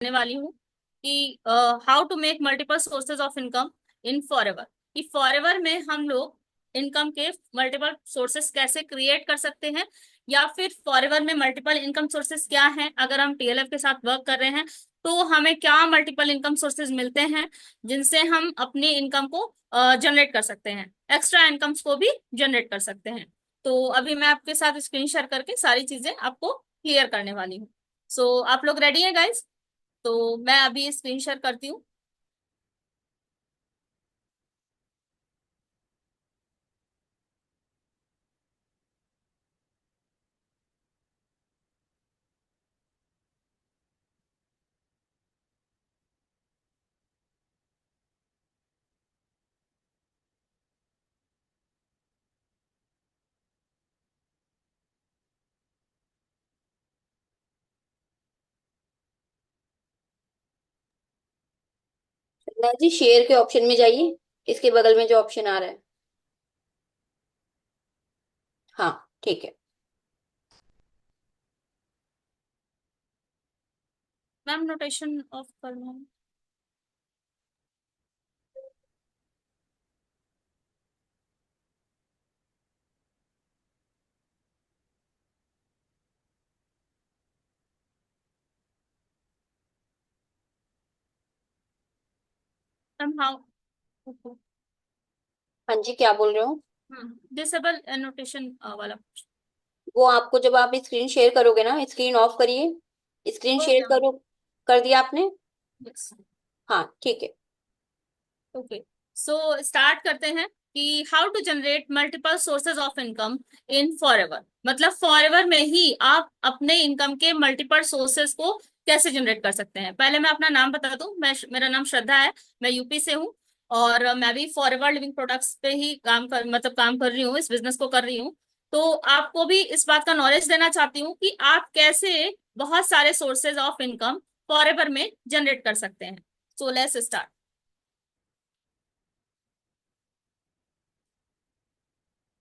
करने वाली हूँ कि how to make multiple sources of income in Forever. कि फॉरएवर में हम लोग इनकम के मल्टीपल सोर्सेज कैसे क्रिएट कर सकते हैं, या फिर फॉरएवर में मल्टीपल इनकम सोर्सेज क्या हैं। अगर हम टीएलएफ के साथ वर्क कर रहे हैं तो हमें क्या मल्टीपल इनकम सोर्सेज मिलते हैं जिनसे हम अपनी इनकम को जनरेट कर सकते हैं, एक्स्ट्रा इनकम्स को भी जनरेट कर सकते हैं। तो अभी मैं आपके साथ स्क्रीन शेयर करके सारी चीजें आपको क्लियर करने वाली हूँ। सो आप लोग रेडी हैं गाइस? तो मैं अभी स्क्रीन शेयर करती हूँ। ना जी, शेयर के ऑप्शन में जाइए। इसके बगल में जो ऑप्शन आ रहा है। हाँ, ठीक है। मैम नोटेशन ऑफ करना है। मैम हाउ हाँ जी, क्या बोल रहे हो? डिसेबल एनोटेशन वाला। वो आपको जब आप स्क्रीन शेयर करोगे ना, स्क्रीन ऑफ करिए। Screen share okay ma'am. करो। कर दिया आपने? यस। हाँ, ठीक है। ओके, सो स्टार्ट करते हैं कि how to generate multiple sources of income in Forever. मतलब फॉरएवर में ही आप अपने इनकम के मल्टीपल सोर्सेज को कैसे जनरेट कर सकते हैं। पहले मैं अपना नाम बता दूं, मेरा नाम श्रद्धा है। मैं यूपी से हूँ और मैं भी फॉरएवर लिविंग प्रोडक्ट्स पे ही काम कर रही हूँ, इस बिजनेस को कर रही हूँ। तो आपको भी इस बात का नॉलेज देना चाहती हूँ कि आप कैसे बहुत सारे सोर्सेज ऑफ इनकम फॉरएवर में जनरेट कर सकते हैं। So let's start.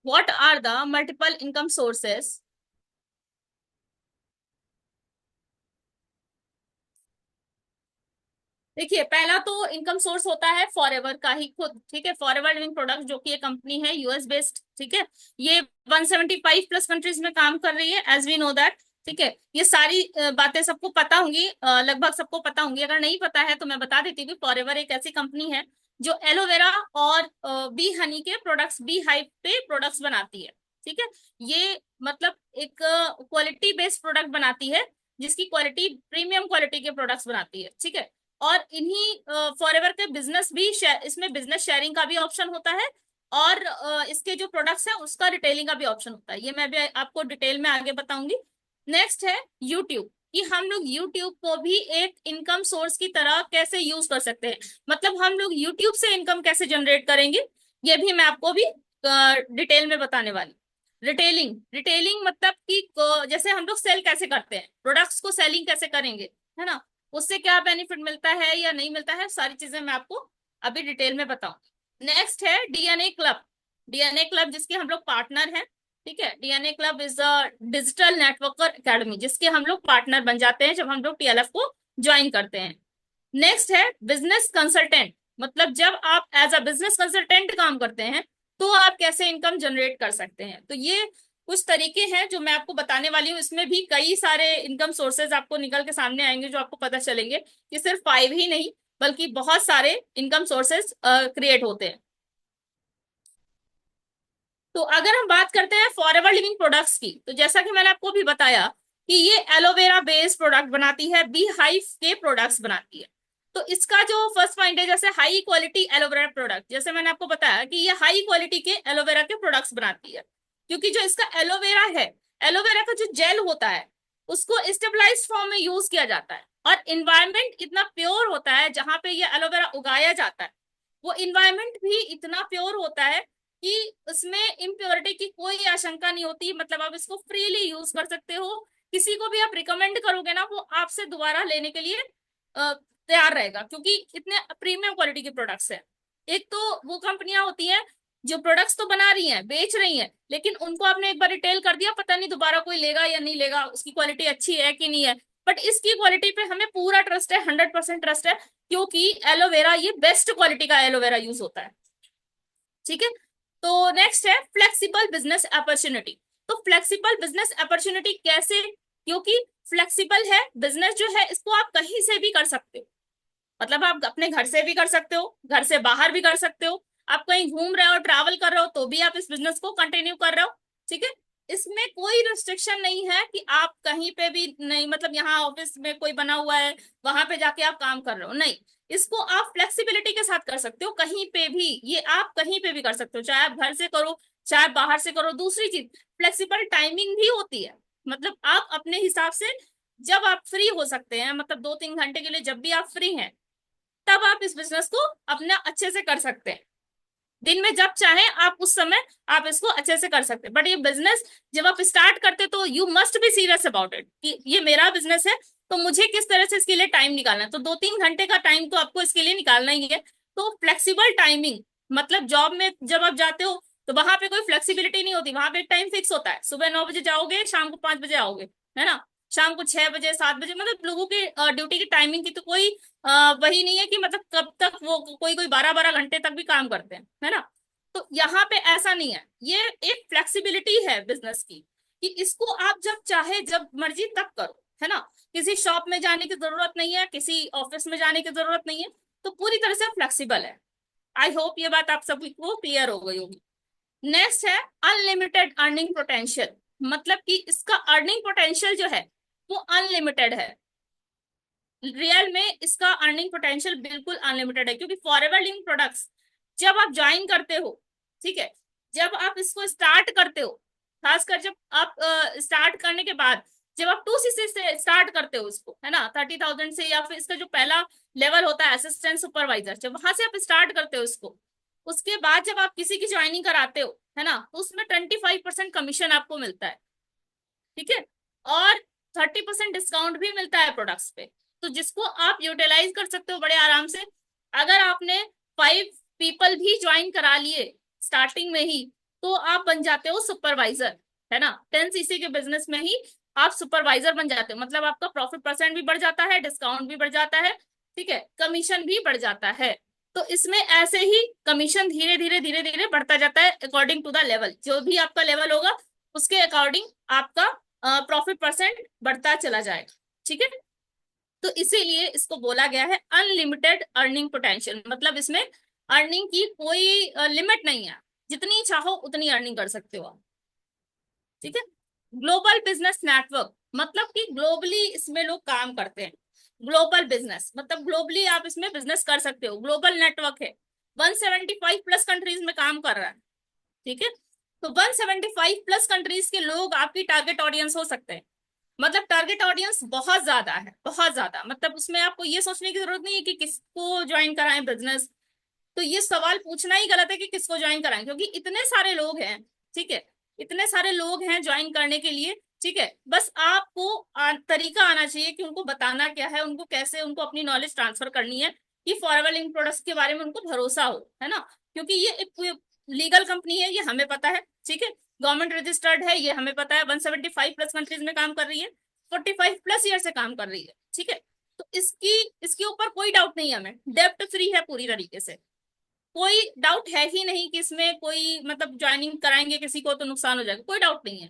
What are the multiple income sources? देखिए, पहला तो इनकम सोर्स होता है फॉरएवर का ही खुद। ठीक है, फॉरएवर लिविंग प्रोडक्ट जो कि एक कंपनी है यूएस बेस्ड। ठीक है, ये 175 प्लस कंट्रीज में काम कर रही है, एज वी नो दैट। ठीक है, ये सारी बातें सबको पता होंगी, लगभग सबको पता होंगी। अगर नहीं पता है तो मैं बता देती हूँ। फॉरएवर एक ऐसी कंपनी है जो एलोवेरा और बी हनी के प्रोडक्ट्स, बी हाइव पे प्रोडक्ट्स बनाती है। ठीक है, ये मतलब एक क्वालिटी बेस्ड प्रोडक्ट बनाती है, जिसकी क्वालिटी प्रीमियम क्वालिटी के प्रोडक्ट्स बनाती है। ठीक है, और इन्हीं फॉरएवर के बिजनेस भी इसमें बिजनेस शेयरिंग का भी ऑप्शन होता है, और इसके जो प्रोडक्ट्स है उसका रिटेलिंग का भी ऑप्शन होता है। ये मैं भी आपको डिटेल में आगे बताऊंगी। नेक्स्ट है यूट्यूब, कि हम लोग यूट्यूब को भी एक इनकम सोर्स की तरह कैसे यूज कर सकते हैं। मतलब हम लोग यूट्यूब से इनकम कैसे जनरेट करेंगे, ये भी मैं आपको भी डिटेल में बताने वाली। रिटेलिंग, रिटेलिंग मतलब कि जैसे हम लोग सेल कैसे करते हैं, प्रोडक्ट्स को सेलिंग कैसे करेंगे, है ना, उससे क्या बेनिफिट मिलता है या नहीं मिलता है, सारी चीजें मैं आपको अभी डिटेल में बताऊंगी। नेक्स्ट है डीएनए क्लब। डीएनए क्लब जिसके हम लोग पार्टनर हैं। ठीक है, DNA club is a digital networker academy, जिसके हम लोग पार्टनर बन जाते हैं जब हम लोग टीएलएफ को ज्वाइन करते हैं। नेक्स्ट है बिजनेस कंसल्टेंट। मतलब जब आप एज अ बिजनेस कंसल्टेंट काम करते हैं तो आप कैसे इनकम जनरेट कर सकते हैं। तो ये कुछ तरीके हैं जो मैं आपको बताने वाली हूँ। इसमें भी कई सारे इनकम सोर्सेज आपको निकल के सामने आएंगे, जो आपको पता चलेंगे कि सिर्फ 5 ही नहीं बल्कि बहुत सारे इनकम सोर्सेज क्रिएट होते हैं। तो अगर हम बात करते हैं फॉरएवर लिविंग प्रोडक्ट्स की, तो जैसा कि मैंने आपको भी बताया कि ये एलोवेरा बेस्ड प्रोडक्ट बनाती है, बी हाइव के प्रोडक्ट्स बनाती है। तो इसका जो फर्स्ट पॉइंट है, जैसे हाई क्वालिटी एलोवेरा प्रोडक्ट, जैसे मैंने आपको बताया कि ये हाई क्वालिटी के एलोवेरा के प्रोडक्ट्स बनाती है। क्योंकि जो इसका एलोवेरा है, एलोवेरा का जो जेल होता है उसको स्टेबलाइज फॉर्म में यूज किया जाता है, और इन्वायरमेंट इतना प्योर होता है जहां पे ये एलोवेरा उगाया जाता है, वो इन्वायरमेंट भी इतना प्योर होता है कि उसमें इम्प्योरिटी की कोई आशंका नहीं होती। मतलब आप इसको फ्रीली यूज कर सकते हो। किसी को भी आप रिकमेंड करोगे ना, वो आपसे दोबारा लेने के लिए तैयार रहेगा, क्योंकि इतने प्रीमियम क्वालिटी के प्रोडक्ट्स हैं। एक तो वो कंपनियां होती हैं जो प्रोडक्ट्स तो बना रही हैं, बेच रही हैं, लेकिन उनको आपने एक बार रिटेल कर दिया, पता नहीं दोबारा कोई लेगा या नहीं लेगा, उसकी क्वालिटी अच्छी है कि नहीं है। बट इसकी क्वालिटी पे हमें पूरा ट्रस्ट है, 100% ट्रस्ट है, क्योंकि एलोवेरा ये बेस्ट क्वालिटी का एलोवेरा यूज होता है। ठीक है। तो नेक्स्ट है फ्लेक्सिबल बिजनेस अपॉर्चुनिटी। तो फ्लेक्सिबल बिजनेस अपॉर्चुनिटी कैसे? क्योंकि फ्लेक्सिबल है बिजनेस जो है, इसको आप कहीं से भी कर सकते हो। मतलब आप अपने घर से भी कर सकते हो, घर से बाहर भी कर सकते हो, आप कहीं घूम रहे हो, ट्रैवल कर रहे हो, तो भी आप इस बिजनेस को कंटिन्यू कर रहे हो। ठीक है। इसमें कोई रिस्ट्रिक्शन नहीं है कि आप कहीं पे भी नहीं, मतलब यहाँ ऑफिस में कोई बना हुआ है वहां पे जाके आप काम कर रहे हो, नहीं। इसको आप फ्लेक्सिबिलिटी के साथ कर सकते हो, कहीं पे भी, ये आप कहीं पे भी कर सकते हो, चाहे आप घर से करो चाहे बाहर से करो। दूसरी चीज, फ्लेक्सिबल टाइमिंग भी होती है, मतलब आप अपने हिसाब से जब आप फ्री हो सकते हैं, मतलब 2-3 घंटे के लिए जब भी आप फ्री हैं, तब आप इस बिजनेस को अपना अच्छे से कर सकते हैं। दिन में जब चाहे आप उस समय आप इसको अच्छे से कर सकते हैं। बट ये बिजनेस जब आप स्टार्ट करते तो you must be serious about it कि ये मेरा बिजनेस है, तो मुझे किस तरह से इसके लिए टाइम निकालना है। तो 2-3 घंटे का टाइम तो आपको इसके लिए निकालना ही है। तो फ्लेक्सिबल टाइमिंग, मतलब जॉब में जब आप जाते हो तो वहां पे कोई फ्लेक्सिबिलिटी नहीं होती, वहां पे एक टाइम फिक्स होता है, सुबह 9 बजे जाओगे, शाम को 5 बजे आओगे, है ना। शाम को 6 बजे 7 बजे, मतलब लोगों की ड्यूटी की टाइमिंग की तो कोई वही नहीं है कि मतलब कब तक वो कोई कोई 12-12 घंटे तक भी काम करते हैं, है ना। तो यहाँ पे ऐसा नहीं है, ये एक फ्लेक्सिबिलिटी है बिजनेस की कि इसको आप जब चाहे जब मर्जी तब करो, है ना। किसी शॉप में जाने की जरूरत नहीं है, किसी ऑफिस में जाने की जरूरत नहीं है, तो पूरी तरह से फ्लेक्सिबल है। आई होप ये बात आप सभी को क्लियर हो गई होगी। नेक्स्ट है अनलिमिटेड अर्निंग पोटेंशियल। मतलब कि इसका अर्निंग पोटेंशियल जो है वो अनलिमिटेड है। रियल में इसका अर्निंग पोटेंशियल बिल्कुल अनलिमिटेड है, क्योंकि फॉरएवर लिविंग प्रोडक्ट्स जब आप ज्वाइन करते हो, ठीक है, जब आप इसको स्टार्ट करते हो, खासकर जब आप स्टार्ट करने के बाद जब आप 2cc से स्टार्ट करते हो इसको, है ना, 30,000 से, या फिर इसका जो पहला लेवल होता है असिस्टेंट सुपरवाइजर, जब वहां से आप स्टार्ट करते हो इसको, उसके बाद जब आप किसी की ज्वाइनिंग कराते हो, है ना, तो उसमें 25% कमीशन आपको मिलता है। ठीक है। और 30% डिस्काउंट भी मिलता है प्रोडक्ट्स पे, तो जिसको आप यूटिलाइज कर सकते हो बड़े आराम से। अगर आपने 5 पीपल भी ज्वाइन करा लिए स्टार्टिंग में ही, तो आप बन जाते हो सुपरवाइजर, है ना। 10cc के बिजनेस में ही आप सुपरवाइजर बन जाते हो, मतलब आपका प्रॉफिट परसेंट भी बढ़ जाता है, डिस्काउंट भी बढ़ जाता है, ठीक है, कमीशन भी बढ़ जाता है। तो इसमें ऐसे ही कमीशन धीरे धीरे बढ़ता जाता है अकॉर्डिंग टू द लेवल, जो भी आपका लेवल होगा उसके अकॉर्डिंग आपका प्रॉफिट परसेंट बढ़ता चला जाएगा। ठीक है। तो इसीलिए इसको बोला गया है अनलिमिटेड अर्निंग पोटेंशियल, मतलब इसमें अर्निंग की कोई लिमिट नहीं है, जितनी चाहो उतनी अर्निंग कर सकते हो आप। ठीक है। ग्लोबल बिजनेस नेटवर्क, मतलब कि ग्लोबली इसमें लोग काम करते हैं। ग्लोबल बिजनेस मतलब ग्लोबली आप इसमें बिजनेस कर सकते हो, ग्लोबल नेटवर्क है, 175 प्लस कंट्रीज में काम कर रहा है। ठीक है। तो 175 प्लस कंट्रीज के लोग आपकी टारगेट ऑडियंस हो सकते हैं। मतलब टारगेट ऑडियंस बहुत ज्यादा है, बहुत ज्यादा, मतलब उसमें आपको ये सोचने की जरूरत नहीं है कि किसको ज्वाइन कराएं बिजनेस। तो ये सवाल पूछना ही गलत है कि किसको ज्वाइन कराएं, क्योंकि इतने सारे लोग हैं। ठीक है। इतने सारे लोग हैं ज्वाइन करने के लिए। ठीक है। बस आपको तरीका आना चाहिए कि उनको बताना क्या है, उनको कैसे उनको अपनी नॉलेज ट्रांसफर करनी है, कि फॉरएवर लिंक प्रोडक्ट्स के बारे में उनको भरोसा हो, है ना। क्योंकि ये एक लीगल कंपनी है, ये हमें पता है। ठीक है। गवर्नमेंट रजिस्टर्ड है, ये हमें पता है, 175 प्लस कंट्रीज में काम कर रही है, 45 प्लस ईयर से काम कर रही है। ठीक है। तो इसकी इसके ऊपर कोई डाउट नहीं है, हमें डेप्ट फ्री है पूरी तरीके से, कोई डाउट है ही नहीं कि इसमें कोई मतलब ज्वाइनिंग कराएंगे किसी को तो नुकसान हो जाएगा, कोई डाउट नहीं है।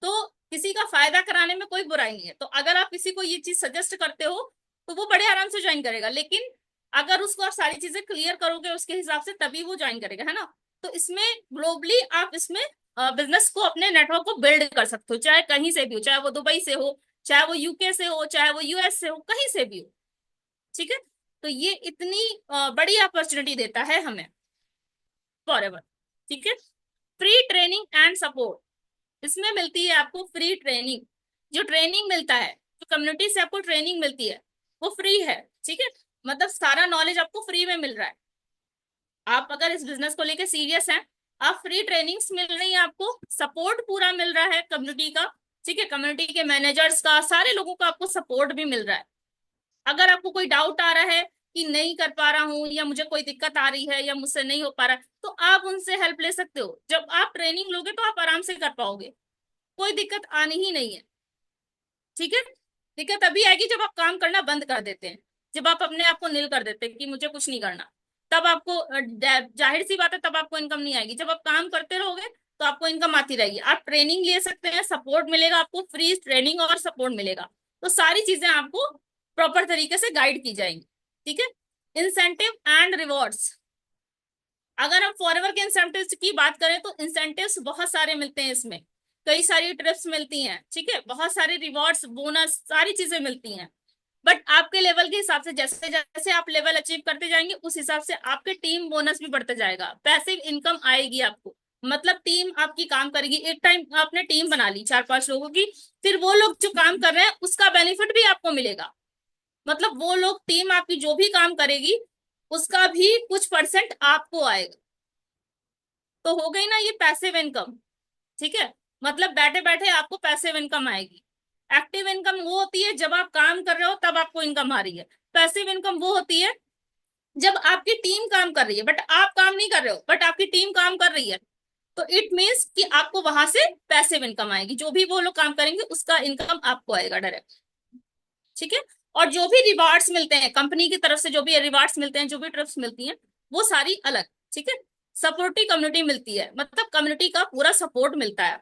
तो किसी का फायदा कराने में कोई बुराई नहीं है, तो अगर आप किसी को ये चीज सजेस्ट करते हो तो वो बड़े आराम से ज्वाइन करेगा, लेकिन अगर उसको आप सारी चीजें क्लियर करोगे उसके हिसाब से तभी वो ज्वाइन करेगा, है ना। तो इसमें ग्लोबली आप इसमें बिजनेस को अपने नेटवर्क को बिल्ड कर सकते हो, चाहे कहीं से भी हो, चाहे वो दुबई से हो, चाहे वो यूके से हो, चाहे वो यूएस से हो, कहीं से भी हो। ठीक है। तो ये इतनी बड़ी अपॉर्चुनिटी देता है हमें फॉरएवर। ठीक है। फ्री ट्रेनिंग एंड सपोर्ट, इसमें मिलती है आपको फ्री ट्रेनिंग। जो ट्रेनिंग मिलता है, जो कम्युनिटी से आपको ट्रेनिंग मिलती है, वो फ्री है। ठीक है। मतलब सारा नॉलेज आपको फ्री में मिल रहा है। आप अगर इस बिजनेस को लेके सीरियस हैं, आप फ्री ट्रेनिंग्स मिल रही है, आपको सपोर्ट पूरा मिल रहा है कम्युनिटी का। ठीक है। कम्युनिटी के मैनेजर्स का, सारे लोगों का आपको सपोर्ट भी मिल रहा है। अगर आपको कोई डाउट आ रहा है कि नहीं कर पा रहा हूँ, या मुझे कोई दिक्कत आ रही है, या मुझसे नहीं हो पा रहा है, तो आप उनसे हेल्प ले सकते हो। जब आप ट्रेनिंग लोगे तो आप आराम से कर पाओगे, कोई दिक्कत आनी ही नहीं है। ठीक है। ठीक है, तभी आएगी जब आप काम करना बंद कर देते हैं, जब आप अपने आप को नील कर देते हैं कि मुझे कुछ नहीं करना, तब आपको जाहिर सी बात है तब आपको इनकम नहीं आएगी। जब आप काम करते रहोगे तो आपको इनकम आती रहेगी। आप ट्रेनिंग ले सकते हैं, सपोर्ट मिलेगा आपको, फ्री ट्रेनिंग और सपोर्ट मिलेगा। तो सारी चीजें आपको प्रॉपर तरीके से गाइड की जाएंगी। ठीक है, इंसेंटिव एंड रिवॉर्ड्स। अगर हम फॉरएवर के इंसेंटिव्स की बात करें तो इंसेंटिव्स बहुत सारे मिलते हैं इसमें, कई सारी ट्रिप्स मिलती हैं, ठीक है, बहुत सारे रिवॉर्ड्स, बोनस, सारी चीजें मिलती हैं। बट आपके लेवल के हिसाब से, जैसे जैसे आप लेवल अचीव करते जाएंगे उस हिसाब से आपके टीम बोनस भी बढ़ते जाएगा, पैसिव इनकम आएगी आपको। मतलब टीम आपकी काम करेगी, एक टाइम आपने टीम बना ली 4-5 लोगों की, फिर वो लोग जो काम कर रहे हैं उसका बेनिफिट भी आपको मिलेगा। मतलब वो लोग, टीम आपकी जो भी काम करेगी उसका भी कुछ परसेंट आपको आएगा। तो हो गई ना ये पैसिव इनकम। ठीक है, मतलब बैठे बैठे आपको पैसिव इनकम आएगी। एक्टिव इनकम वो होती है जब आप काम कर रहे हो तब आपको इनकम आ रही है। पैसिव इनकम वो होती है जब आपकी टीम काम कर रही है बट आप काम नहीं कर रहे हो, बट आपकी टीम काम कर रही है। तो इट मीन्स कि आपको वहां से पैसिव इनकम आएगी, जो भी वो लोग काम करेंगे उसका इनकम आपको आएगा डायरेक्ट। ठीक है, और जो भी रिवार्ड्स मिलते हैं कंपनी की तरफ से, जो भी रिवार्ड्स मिलते हैं, जो भी ट्रिप्स मिलती हैं, वो सारी अलग। ठीक है, सपोर्टिव कम्युनिटी मिलती है, मतलब कम्युनिटी का पूरा सपोर्ट मिलता है।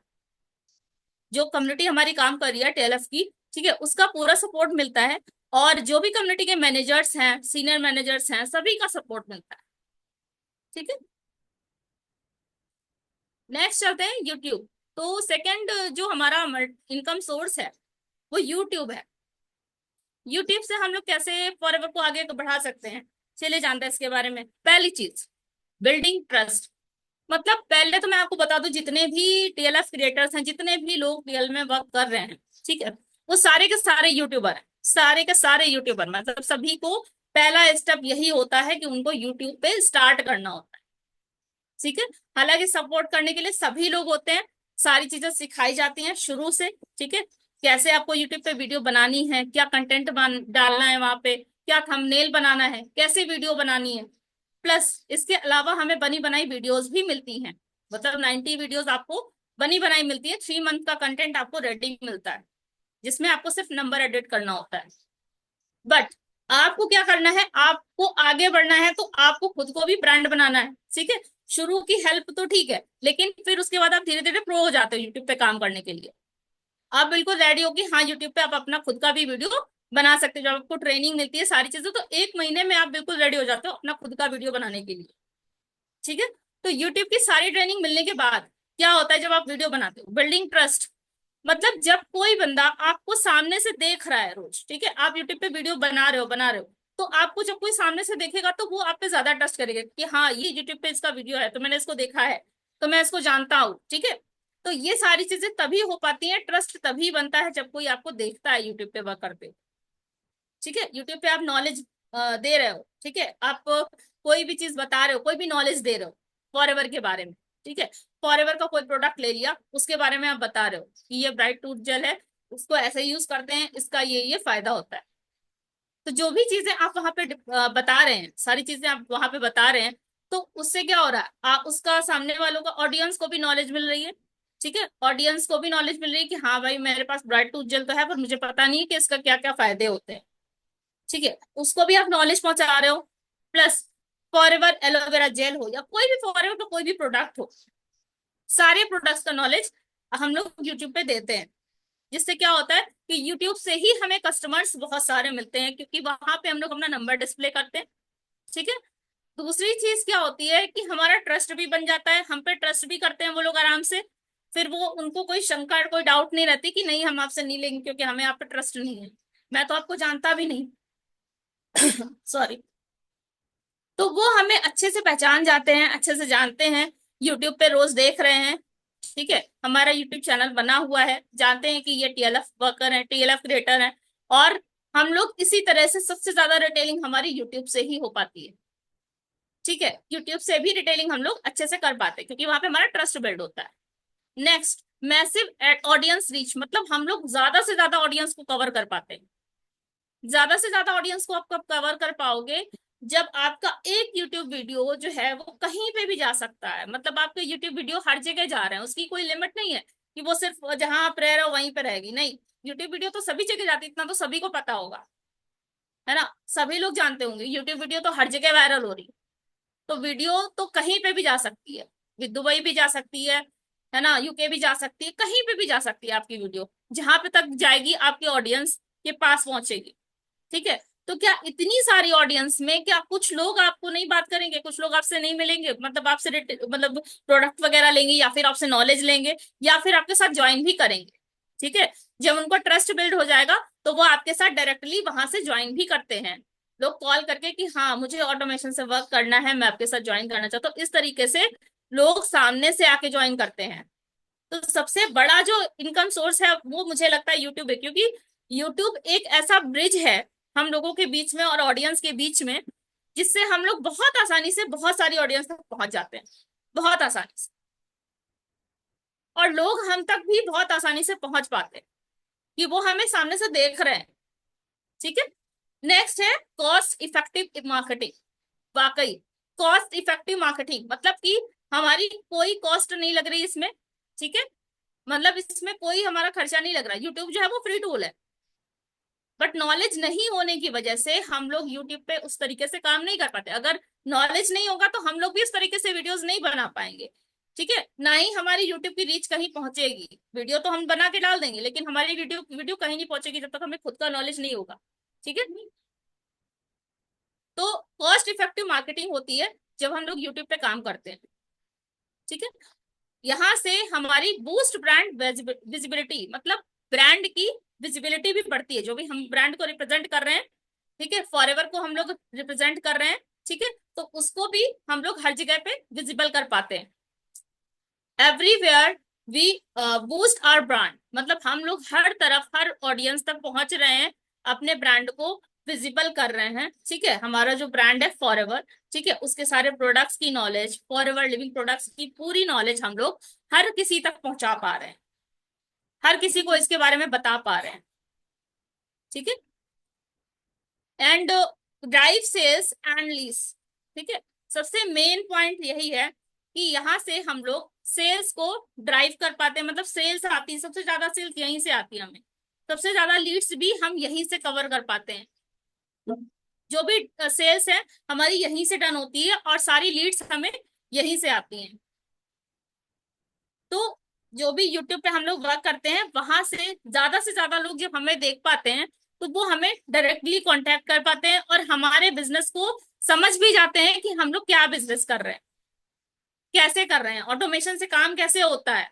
जो कम्युनिटी हमारी काम कर रही है टेलफ की, ठीक है, उसका पूरा सपोर्ट मिलता है। और जो भी कम्युनिटी के मैनेजर्स हैं, सीनियर मैनेजर्स हैं, सभी का सपोर्ट मिलता है। ठीक है, नेक्स्ट चलते हैं यूट्यूब। तो सेकंड जो हमारा इनकम सोर्स है वो यूट्यूब है। यूट्यूब से हम लोग कैसे फॉरएवर को आगे बढ़ा सकते हैं, चलिए जानते हैं इसके बारे में। पहली चीज, बिल्डिंग ट्रस्ट। मतलब पहले तो मैं आपको बता दूं, जितने भी टीएलएफ क्रिएटर्स हैं, जितने भी लोग टीएल में वर्क कर रहे हैं, ठीक है, वो सारे के सारे यूट्यूबर हैं, सारे के सारे यूट्यूबर। मतलब सभी को पहला स्टेप यही होता है कि उनको यूट्यूब पे स्टार्ट करना होता है। ठीक है, हालांकि सपोर्ट करने के लिए सभी लोग होते हैं, सारी चीजें सिखाई जाती हैं शुरू से। ठीक है, कैसे आपको यूट्यूब पे वीडियो बनानी है, क्या कंटेंट डालना है वहां पे, क्या थंबनेल बनाना है, कैसे वीडियो बनानी है। प्लस इसके अलावा हमें बनी बनाई वीडियोस भी मिलती हैं। मतलब 90 वीडियोस आपको बनी बनाई मिलती है, 3 मंथ का कंटेंट आपको रेडी मिलता है, जिसमें आपको सिर्फ नंबर एडिट करना होता है। बट आपको क्या करना है, आपको आगे बढ़ना है तो आपको खुद को भी ब्रांड बनाना है। ठीक है, शुरू की हेल्प तो ठीक है, लेकिन फिर उसके बाद आप धीरे धीरे प्रो हो जाते हो यूट्यूब पे काम करने के लिए। आप बिल्कुल रेडी हो कि हाँ यूट्यूब पे आप अपना खुद का भी वीडियो बना सकते हो। जब आपको ट्रेनिंग मिलती है सारी चीजें, तो 1 महीने में आप बिल्कुल रेडी हो जाते हो अपना खुद का वीडियो बनाने के लिए। ठीक है, तो यूट्यूब की सारी ट्रेनिंग मिलने के बाद क्या होता है, जब आप वीडियो बनाते हो, बिल्डिंग ट्रस्ट। मतलब जब कोई बंदा आपको सामने से देख रहा है रोज, ठीक है, आप यूट्यूब पे वीडियो बना रहे हो, तो आपको जब कोई सामने से देखेगा तो वो आप पे ज्यादा ट्रस्ट करेगा कि हाँ ये यूट्यूब पे इसका वीडियो है, तो मैंने इसको देखा है, तो मैं इसको जानता हूँ। ठीक है, तो ये सारी चीजें तभी हो पाती हैं, ट्रस्ट तभी बनता है जब कोई आपको देखता है यूट्यूब पे वर्क करते। ठीक है, यूट्यूब पे आप नॉलेज दे रहे हो, ठीक है, आप कोई भी चीज बता रहे हो, कोई भी नॉलेज दे रहे हो फॉरएवर के बारे में। ठीक है, फॉरएवर का कोई प्रोडक्ट ले लिया, उसके बारे में आप बता रहे हो कि ये ब्राइट टूथ जेल है, उसको ऐसे यूज करते हैं, इसका ये फायदा होता है। तो जो भी चीजें आप वहां पे बता रहे हैं, सारी चीजें आप वहां पे बता रहे हैं, तो उससे क्या हो रहा है, उसका सामने वालों का ऑडियंस को भी नॉलेज मिल रही है। ठीक है, ऑडियंस को भी नॉलेज मिल रही है कि हाँ भाई मेरे पास ब्राइट टूथ जेल तो है, पर मुझे पता नहीं है कि इसका क्या क्या फायदे होते हैं। ठीक है, उसको भी आप नॉलेज पहुंचा रहे हो। प्लस फॉरएवर एलोवेरा जेल हो या कोई भी फॉरएवर का कोई भी प्रोडक्ट हो, सारे प्रोडक्ट्स का नॉलेज हम लोग यूट्यूब पे देते हैं। जिससे क्या होता है कि यूट्यूब से ही हमें कस्टमर्स बहुत सारे मिलते हैं, क्योंकि वहां पे हम लोग अपना नंबर डिस्प्ले करते हैं। ठीक है, दूसरी चीज क्या होती है कि हमारा ट्रस्ट भी बन जाता है, हम पे ट्रस्ट भी करते हैं वो लोग आराम से। फिर वो, उनको कोई शंका, कोई डाउट नहीं रहती कि नहीं हम आपसे नहीं लेंगे क्योंकि हमें आप पे ट्रस्ट नहीं है, मैं तो आपको जानता भी नहीं। सॉरी। तो वो हमें अच्छे से पहचान जाते हैं, अच्छे से जानते हैं, यूट्यूब पे रोज देख रहे हैं। ठीक है, हमारा यूट्यूब चैनल बना हुआ है, जानते हैं कि ये टीएलएफ वर्कर है, टीएलएफ क्रिएटर है। और हम लोग इसी तरह से सबसे ज्यादा रिटेलिंग हमारी यूट्यूब से ही हो पाती है। ठीक है, यूट्यूब से भी रिटेलिंग हम लोग अच्छे से कर पाते हैं क्योंकि वहां पे हमारा ट्रस्ट बिल्ड होता है। Next, massive audience reach. मतलब हम लोग ज्यादा से ज्यादा ऑडियंस को कवर कर पाते हैं। ज्यादा से ज्यादा ऑडियंस को आप कब कवर कर पाओगे, जब आपका एक यूट्यूब वीडियो जो है वो कहीं पे भी जा सकता है। मतलब आपके यूट्यूब वीडियो हर जगह जा रहे हैं, उसकी कोई लिमिट नहीं है। कि वो सिर्फ जहां आप रह रहे हो वहीं पे रहेगी, नहीं। यूट्यूब वीडियो तो सभी जगह जाती है, इतना तो सभी को पता होगा, है ना। सभी लोग जानते होंगे यूट्यूब वीडियो तो हर जगह वायरल हो रही है। तो वीडियो तो कहीं पे भी जा सकती है, दुबई भी जा सकती है ना, यूके भी जा सकती है, कहीं पे भी जा सकती है आपकी वीडियो। जहां पे तक जाएगी आपके ऑडियंस के पास पहुंचेगी, ठीक है। तो क्या इतनी सारी ऑडियंस में क्या कुछ लोग आपको नहीं बात करेंगे, कुछ लोग आपसे नहीं मिलेंगे, मतलब आपसे मतलब प्रोडक्ट वगैरह लेंगे, या फिर आपसे नॉलेज लेंगे, या फिर आपके साथ ज्वाइन भी करेंगे, ठीक है। जब उनको ट्रस्ट बिल्ड हो जाएगा तो वो आपके साथ डायरेक्टली वहां से ज्वाइन भी करते हैं, लोग कॉल करके कि हाँ मुझे ऑटोमेशन से वर्क करना है, मैं आपके साथ ज्वाइन करना चाहता हूँ। इस तरीके से लोग सामने से आके ज्वाइन करते हैं। तो सबसे बड़ा जो इनकम सोर्स है वो मुझे लगता है यूट्यूब है, क्योंकि यूट्यूब एक ऐसा ब्रिज है हम लोगों के बीच में और ऑडियंस के बीच में, जिससे हम लोग बहुत आसानी से बहुत सारी ऑडियंस तक पहुंच जाते हैं, बहुत आसानी से। और लोग हम तक भी बहुत आसानी से पहुंच पाते हैं कि वो हमें सामने से देख रहे हैं, ठीक है। नेक्स्ट है कॉस्ट इफेक्टिव मार्केटिंग। वाकई कॉस्ट इफेक्टिव मार्केटिंग मतलब कि हमारी कोई कॉस्ट नहीं लग रही इसमें, ठीक है। मतलब इसमें कोई हमारा खर्चा नहीं लग रहा। यूट्यूब जो है वो फ्री टूल है, बट नॉलेज नहीं होने की वजह से हम लोग यूट्यूब पे उस तरीके से काम नहीं कर पाते। अगर नॉलेज नहीं होगा तो हम लोग भी उस तरीके से वीडियोस नहीं बना पाएंगे, ठीक है। ना ही हमारी यूट्यूब की रीच कहीं पहुंचेगी। वीडियो तो हम बना के डाल देंगे, लेकिन हमारी वीडियो वीडियो कहीं नहीं पहुंचेगी जब तक हमें खुद का नॉलेज नहीं होगा, ठीक है। तो कॉस्ट इफेक्टिव मार्केटिंग होती है जब हम लोग यूट्यूब पे काम करते हैं, ठीक है। यहाँ से हमारी बूस्ट ब्रांड विजिबिलिटी, मतलब ब्रांड की विजिबिलिटी भी बढ़ती है। जो भी हम ब्रांड को रिप्रेजेंट कर रहे हैं, ठीक है, फॉरएवर को हम लोग रिप्रेजेंट कर रहे हैं, ठीक है, तो उसको भी हम लोग हर जगह पे विजिबल कर पाते हैं। Everywhere we boost our brand, मतलब हम लोग हर तरफ हर ऑडियंस तक पहुंच रहे हैं, अपने ब्रांड को विजिबल कर रहे हैं, ठीक है। हमारा जो ब्रांड है फॉरएवर, ठीक है, उसके सारे प्रोडक्ट्स की नॉलेज, फॉरएवर लिविंग प्रोडक्ट्स की पूरी नॉलेज हम लोग हर किसी तक पहुंचा पा रहे हैं, हर किसी को इसके बारे में बता पा रहे हैं, ठीक है। And drive sales and leads, ठीक है। सबसे मेन पॉइंट यही है कि यहाँ से हम लोग सेल्स को ड्राइव कर पाते हैं, मतलब सेल्स आती है, सबसे ज्यादा सेल्स यहीं से आती है हमें, सबसे ज्यादा लीड्स भी हम यहीं से कवर कर पाते हैं। जो भी सेल्स है हमारी यहीं से डन होती है और सारी लीड्स हमें यहीं से आती हैं। तो जो भी यूट्यूब पे हम लोग वर्क करते हैं वहां से ज्यादा लोग जब हमें देख पाते हैं तो वो हमें डायरेक्टली कांटेक्ट कर पाते हैं और हमारे बिजनेस को समझ भी जाते हैं कि हम लोग क्या बिजनेस कर रहे हैं, कैसे कर रहे हैं, ऑटोमेशन से काम कैसे होता है,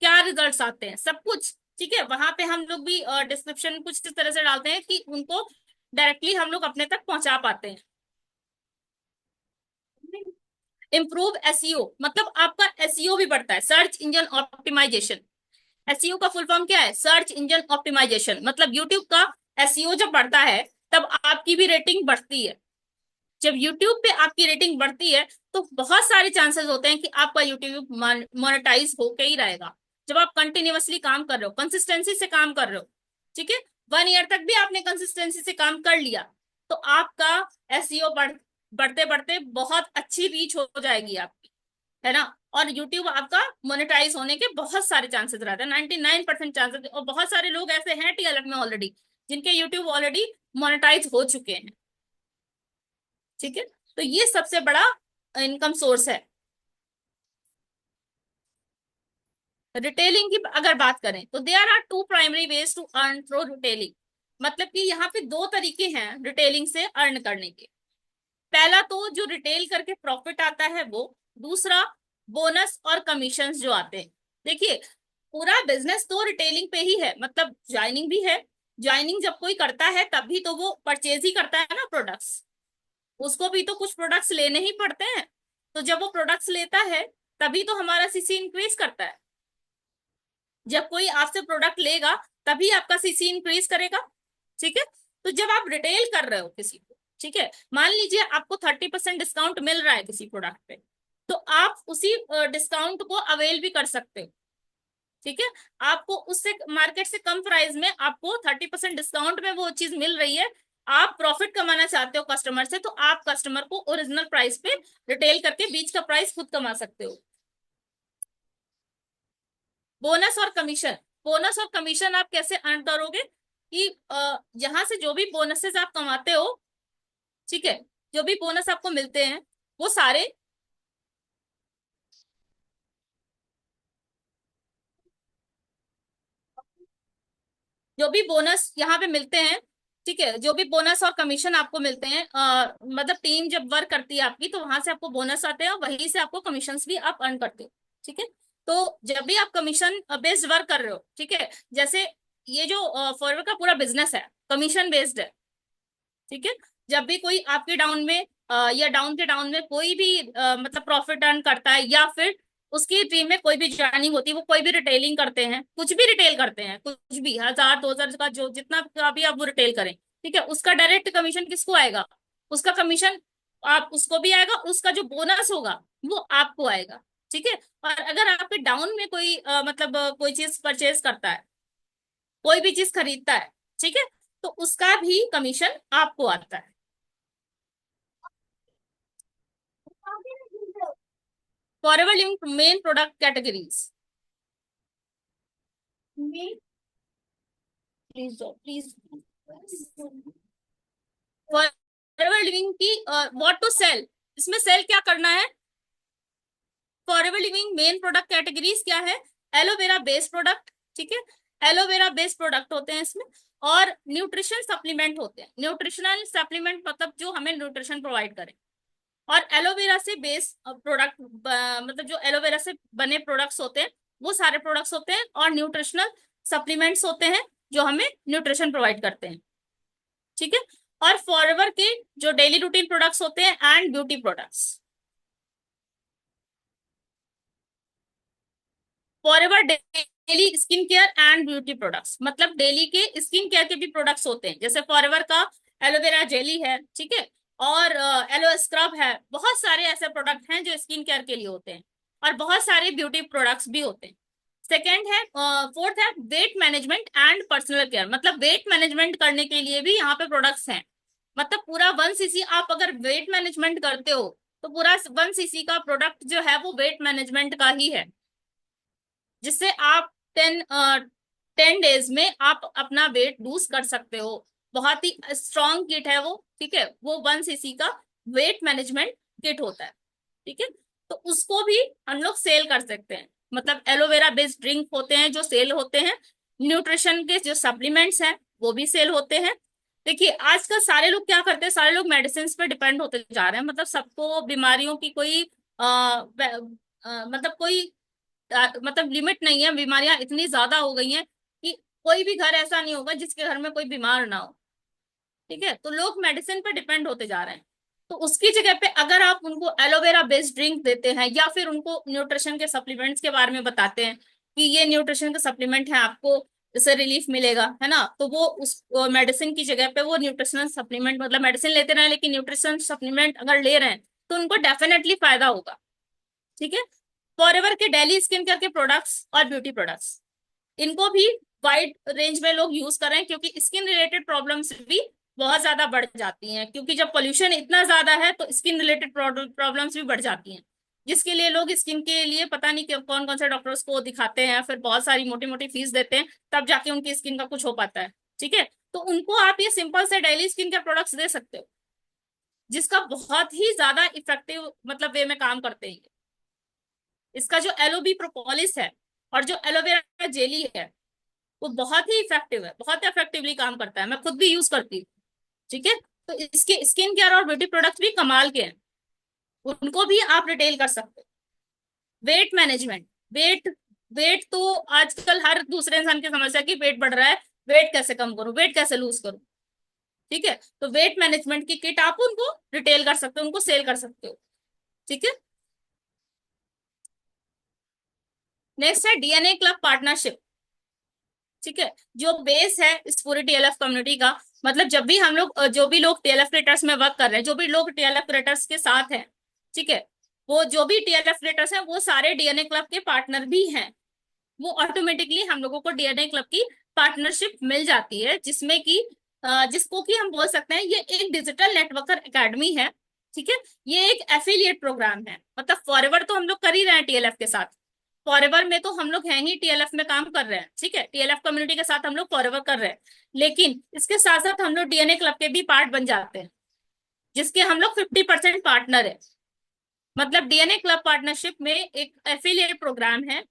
क्या रिजल्ट्स आते हैं, सब कुछ, ठीक है। वहां पे हम लोग भी डिस्क्रिप्शन कुछ इस तरह से डालते हैं कि उनको डायरेक्टली हम लोग अपने तक पहुंचा पाते हैं। इम्प्रूव एसईओ, मतलब आपका एसईओ भी बढ़ता है, सर्च इंजन ऑप्टिमाइजेशन। एसईओ का फुल फॉर्म क्या है? Search engine optimisation. मतलब यूट्यूब का एसईओ जब बढ़ता है तब आपकी भी रेटिंग बढ़ती है। जब यूट्यूब पे आपकी रेटिंग बढ़ती है तो बहुत सारे चांसेस होते हैं कि आपका यूट्यूब मोनेटाइज होके ही रहेगा। जब आप कंटिन्यूअसली काम कर रहे हो, कंसिस्टेंसी से काम कर रहे हो, ठीक है, 1 ईयर तक भी आपने कंसिस्टेंसी से काम कर लिया तो आपका एसईओ बढ़ते बढ़ते बहुत अच्छी रीच हो जाएगी आपकी, है ना। और यूट्यूब आपका मोनेटाइज होने के बहुत सारे चांसेस रहते हैं, 99% चांसेस। और बहुत सारे लोग ऐसे हैं टी अलर्ट में ऑलरेडी जिनके यूट्यूब ऑलरेडी मोनेटाइज हो चुके हैं, ठीक है। तो ये सबसे बड़ा इनकम सोर्स है। रिटेलिंग की अगर बात करें तो there are two primary ways to earn through retailing. मतलब कि यहाँ पे दो तरीके हैं रिटेलिंग से अर्न करने के। पहला तो जो रिटेल करके प्रॉफिट आता है वो, दूसरा बोनस और कमीशन जो आते हैं। देखिए पूरा बिजनेस तो रिटेलिंग पे ही है, मतलब ज्वाइनिंग भी है। ज्वाइनिंग जब कोई करता है तभी तो वो परचेज ही करता है ना प्रोडक्ट्स, उसको भी तो कुछ प्रोडक्ट्स लेने ही पड़ते हैं। तो जब वो प्रोडक्ट्स लेता है तभी तो हमारा सीसी इंक्रीज करता है। जब कोई आपसे प्रोडक्ट लेगा तभी आपका सीसी इंक्रीज करेगा, ठीक है। तो जब आप रिटेल कर रहे हो किसी को, ठीक है, मान लीजिए आपको 30% डिस्काउंट मिल रहा है किसी प्रोडक्ट पे, तो आप उसी डिस्काउंट को अवेल भी कर सकते हो, ठीक है। आपको उससे मार्केट से कम प्राइस में आपको 30% डिस्काउंट में वो चीज मिल रही है। आप प्रॉफिट कमाना चाहते हो कस्टमर से तो आप कस्टमर को ओरिजिनल प्राइस पे रिटेल करके बीच का प्राइस खुद कमा सकते हो। बोनस और कमीशन, बोनस और कमीशन आप कैसे अर्न करोगे कि यहाँ से जो भी बोनसेस आप कमाते हो, ठीक है, जो भी बोनस आपको मिलते हैं वो सारे, जो भी बोनस यहाँ पे मिलते हैं, ठीक है, जो भी बोनस और कमीशन आपको मिलते हैं, मतलब टीम जब वर्क करती है आपकी तो वहां से आपको बोनस आते हैं और वहीं से आपको कमीशंस भी आप अर्न करते हो, ठीक है। तो जब भी आप कमीशन बेस्ड वर्क कर रहे हो, ठीक है, जैसे ये जो फॉरवर्ड का पूरा बिजनेस है कमीशन बेस्ड है, ठीक है। जब भी कोई आपके डाउन में या डाउन के डाउन में कोई भी मतलब प्रॉफिट अर्न करता है, या फिर उसकी टीम में कोई भी ज्वाइनिंग होती है, वो कोई भी रिटेलिंग करते हैं, कुछ भी रिटेल करते हैं, कुछ भी 1000 2000 का जो जितना का भी आप वो रिटेल करें, ठीक है, उसका डायरेक्ट कमीशन किसको आएगा, उसका कमीशन आप उसको भी आएगा, उसका जो बोनस होगा वो आपको आएगा, ठीक है। और अगर आपके डाउन में कोई मतलब कोई चीज परचेज करता है, कोई भी चीज खरीदता है, ठीक है, तो उसका भी कमीशन आपको आता है। Forever link main product categories, please please, forever living की व्हाट टू सेल, इसमें सेल क्या करना है, forever living main product categories क्या है, एलोवेरा बेस्ड प्रोडक्ट, ठीक है, एलोवेरा बेस्ड प्रोडक्ट होते हैं इसमें, और न्यूट्रिशन सप्लीमेंट होते हैं, न्यूट्रिशनल सप्लीमेंट मतलब जो हमें न्यूट्रिशन प्रोवाइड करें, और एलोवेरा से बेस प्रोडक्ट मतलब जो एलोवेरा से बने प्रोडक्ट्स होते हैं वो सारे प्रोडक्ट्स होते हैं, और न्यूट्रिशनल सप्लीमेंट्स होते हैं जो हमें न्यूट्रिशन प्रोवाइड करते हैं, ठीक है। और फॉरएवर के जो डेली रूटीन प्रोडक्ट्स होते हैं and beauty products, forever daily skin care and beauty products मतलब डेली के स्किन केयर के भी प्रोडक्ट्स होते हैं, जैसे फॉरएवर का एलोवेरा जेली है, ठीक है, और एलो स्क्रब है, बहुत सारे ऐसे प्रोडक्ट हैं जो स्किन केयर के लिए होते हैं, और बहुत सारे ब्यूटी प्रोडक्ट्स भी होते हैं। सेकेंड है, फोर्थ है weight management and personal care, मतलब वेट मैनेजमेंट करने के लिए भी यहाँ पे प्रोडक्ट्स हैं, मतलब पूरा 1 cc आप अगर वेट मैनेजमेंट करते हो तो पूरा 1 cc का प्रोडक्ट जो है वो वेट मैनेजमेंट का ही है, जिससे आप 10 डेज में आप अपना वेट लूज कर सकते हो। बहुत ही स्ट्रॉन्ग किट है वो, ठीक है, वो 1 cc का वेट मैनेजमेंट किट होता है, ठीक है। तो उसको भी हम लोग सेल कर सकते हैं, मतलब एलोवेरा बेस्ड ड्रिंक होते हैं जो सेल होते हैं, न्यूट्रिशन के जो सप्लीमेंट्स हैं वो भी सेल होते हैं। देखिए आजकल सारे लोग क्या करते हैं, सारे लोग मेडिसिन पे डिपेंड होते जा रहे हैं, मतलब सबको बीमारियों की कोई मतलब कोई मतलब लिमिट नहीं है, बीमारियां इतनी ज्यादा हो गई हैं कि कोई भी घर ऐसा नहीं होगा जिसके घर में कोई बीमार ना हो, ठीक है, तो लोग मेडिसिन पे डिपेंड होते जा रहे हैं। तो उसकी जगह पे अगर आप उनको एलोवेरा बेस्ड ड्रिंक देते हैं, या फिर उनको न्यूट्रिशन के सप्लीमेंट्स के बारे में बताते हैं कि ये न्यूट्रिशन का सप्लीमेंट है, आपको इससे रिलीफ मिलेगा, है ना, तो वो उस मेडिसिन की जगह पे वो न्यूट्रिशनल सप्लीमेंट, मतलब मेडिसिन लेते रहे लेकिन न्यूट्रिशन सप्लीमेंट अगर ले रहे हैं तो उनको डेफिनेटली फायदा होगा, ठीक है। फॉरएवर के डेली स्किन केयर के प्रोडक्ट्स और ब्यूटी प्रोडक्ट्स, इनको भी वाइड रेंज में लोग यूज कर रहे हैं, क्योंकि स्किन रिलेटेड प्रॉब्लम्स भी बहुत ज्यादा बढ़ जाती हैं, क्योंकि जब पोल्यूशन इतना ज्यादा है तो स्किन रिलेटेड प्रॉब्लम्स भी बढ़ जाती हैं, जिसके लिए लोग स्किन के लिए पता नहीं कौन कौन से डॉक्टर्स को दिखाते हैं, फिर बहुत सारी मोटी मोटी फीस देते हैं, तब जाके उनकी स्किन का कुछ हो पाता है, ठीक है। तो उनको आप ये सिंपल से डेली स्किन केयर प्रोडक्ट्स दे सकते हो, जिसका बहुत ही ज्यादा इफेक्टिव मतलब वे में काम करते हैं। इसका जो एलोबी प्रोपोलिस है और जो एलोवेरा जेली है वो बहुत ही इफेक्टिव है, बहुत इफेक्टिवली काम करता है, मैं खुद भी यूज करती हूँ, ठीक है। तो इसके स्किन केयर और ब्यूटी प्रोडक्ट्स भी कमाल के हैं, उनको भी आप रिटेल कर सकते हो। वेट मैनेजमेंट, वेट वेट तो आजकल हर दूसरे इंसान की समस्या है कि वेट बढ़ रहा है, वेट कैसे कम करूं, वेट कैसे लूज करूं, ठीक है, तो वेट मैनेजमेंट की किट आप उनको रिटेल कर सकते हो, उनको सेल कर सकते हो, ठीक है। नेक्स्ट है डीएनए क्लब पार्टनरशिप, ठीक है, जो बेस है इस पूरी टीएलएफ कम्युनिटी का, मतलब जब भी हम लोग जो भी लोग टीएलएफ क्रिएटर्स में वर्क कर रहे हैं, जो भी लोग टीएलएफ क्रिएटर्स के साथ हैं, ठीक है, वो जो भी टीएलएफ क्रिएटर्स हैं वो सारे डीएनए क्लब के पार्टनर भी हैं, वो ऑटोमेटिकली हम लोगों को डीएनए क्लब की पार्टनरशिप मिल जाती है, जिसमें कि जिसको कि हम बोल सकते हैं ये एक डिजिटल नेटवर्कर एकेडमी है, ठीक है, ये एक एफिलिएट प्रोग्राम है, मतलब फॉरएवर तो हम लोग कर ही रहे हैं टीएलएफ के साथ, फॉरएवर में तो हम लोग हैं ही, टीएलएफ में काम कर रहे हैं, ठीक है, टीएलएफ कम्युनिटी के साथ हम लोग फॉरएवर कर रहे हैं, लेकिन इसके साथ साथ हम लोग डीएनए क्लब के भी पार्ट बन जाते हैं, जिसके हम लोग 50% पार्टनर है। मतलब डीएनए क्लब पार्टनरशिप में एक एफिलिएट प्रोग्राम है,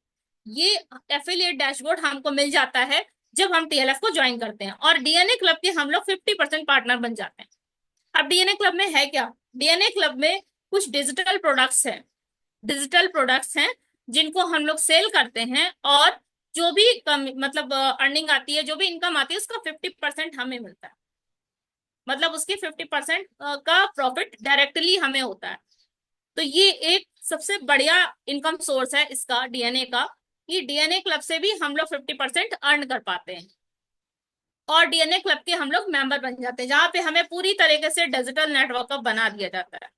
ये एफिलिएट डैशबोर्ड हमको मिल जाता है जब हम टीएलएफ को ज्वाइन करते हैं, और डीएनए क्लब के हम लोग 50% पार्टनर बन जाते हैं। अब डीएनए क्लब में है क्या? डीएनए क्लब में कुछ डिजिटल प्रोडक्ट्स हैं जिनको हम लोग सेल करते हैं, और जो भी मतलब अर्निंग आती है, जो भी इनकम आती है, उसका 50% हमें मिलता है। मतलब उसकी 50% का प्रॉफिट डायरेक्टली हमें होता है। तो ये एक सबसे बढ़िया इनकम सोर्स है इसका, डीएनए का, कि डीएनए क्लब से भी हम लोग 50% अर्न कर पाते हैं, और डीएनए क्लब के हम लोग मेंबर बन जाते हैं, जहां पे हमें पूरी तरीके से डिजिटल नेटवर्क बना दिया जाता है।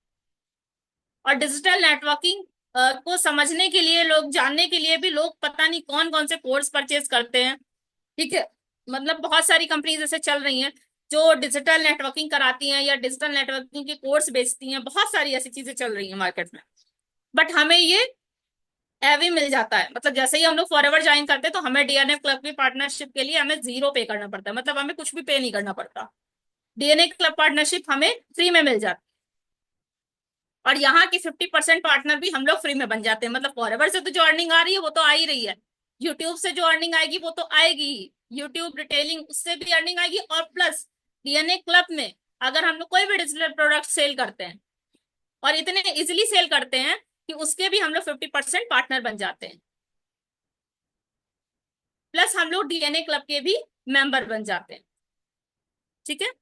और डिजिटल नेटवर्किंग को समझने के लिए, लोग जानने के लिए भी, लोग पता नहीं कौन कौन से कोर्स परचेज करते हैं, ठीक है। मतलब बहुत सारी कंपनीज ऐसे चल रही हैं जो डिजिटल नेटवर्किंग कराती हैं या डिजिटल नेटवर्किंग के कोर्स बेचती हैं, बहुत सारी ऐसी चीजें चल रही हैं मार्केट में। बट हमें ये एवी मिल जाता है, मतलब जैसे ही हम लोग फॉरएवर ज्वाइन करते हैं तो हमें डीएनए क्लब की पार्टनरशिप के लिए हमें 0 पे करना पड़ता है, मतलब हमें कुछ भी पे नहीं करना पड़ता। डीएनए क्लब पार्टनरशिप हमें फ्री में मिल जाती है, और यहाँ की 50% पार्टनर भी हम लोग फ्री में बन जाते हैं। मतलब फॉरएवर से तो जो अर्निंग आ रही है वो तो आ ही रही है, यूट्यूब से जो अर्निंग आएगी वो तो आएगी ही, यूट्यूब रिटेलिंग उससे भी अर्निंग आएगी, और प्लस डीएनए क्लब में अगर हम लोग कोई भी डिजिटल प्रोडक्ट सेल करते हैं, और इतने इजिली सेल करते हैं कि उसके भी हम लोग 50% पार्टनर बन जाते हैं, प्लस हम लोग डीएनए क्लब के भी मेंबर बन जाते हैं, ठीक है।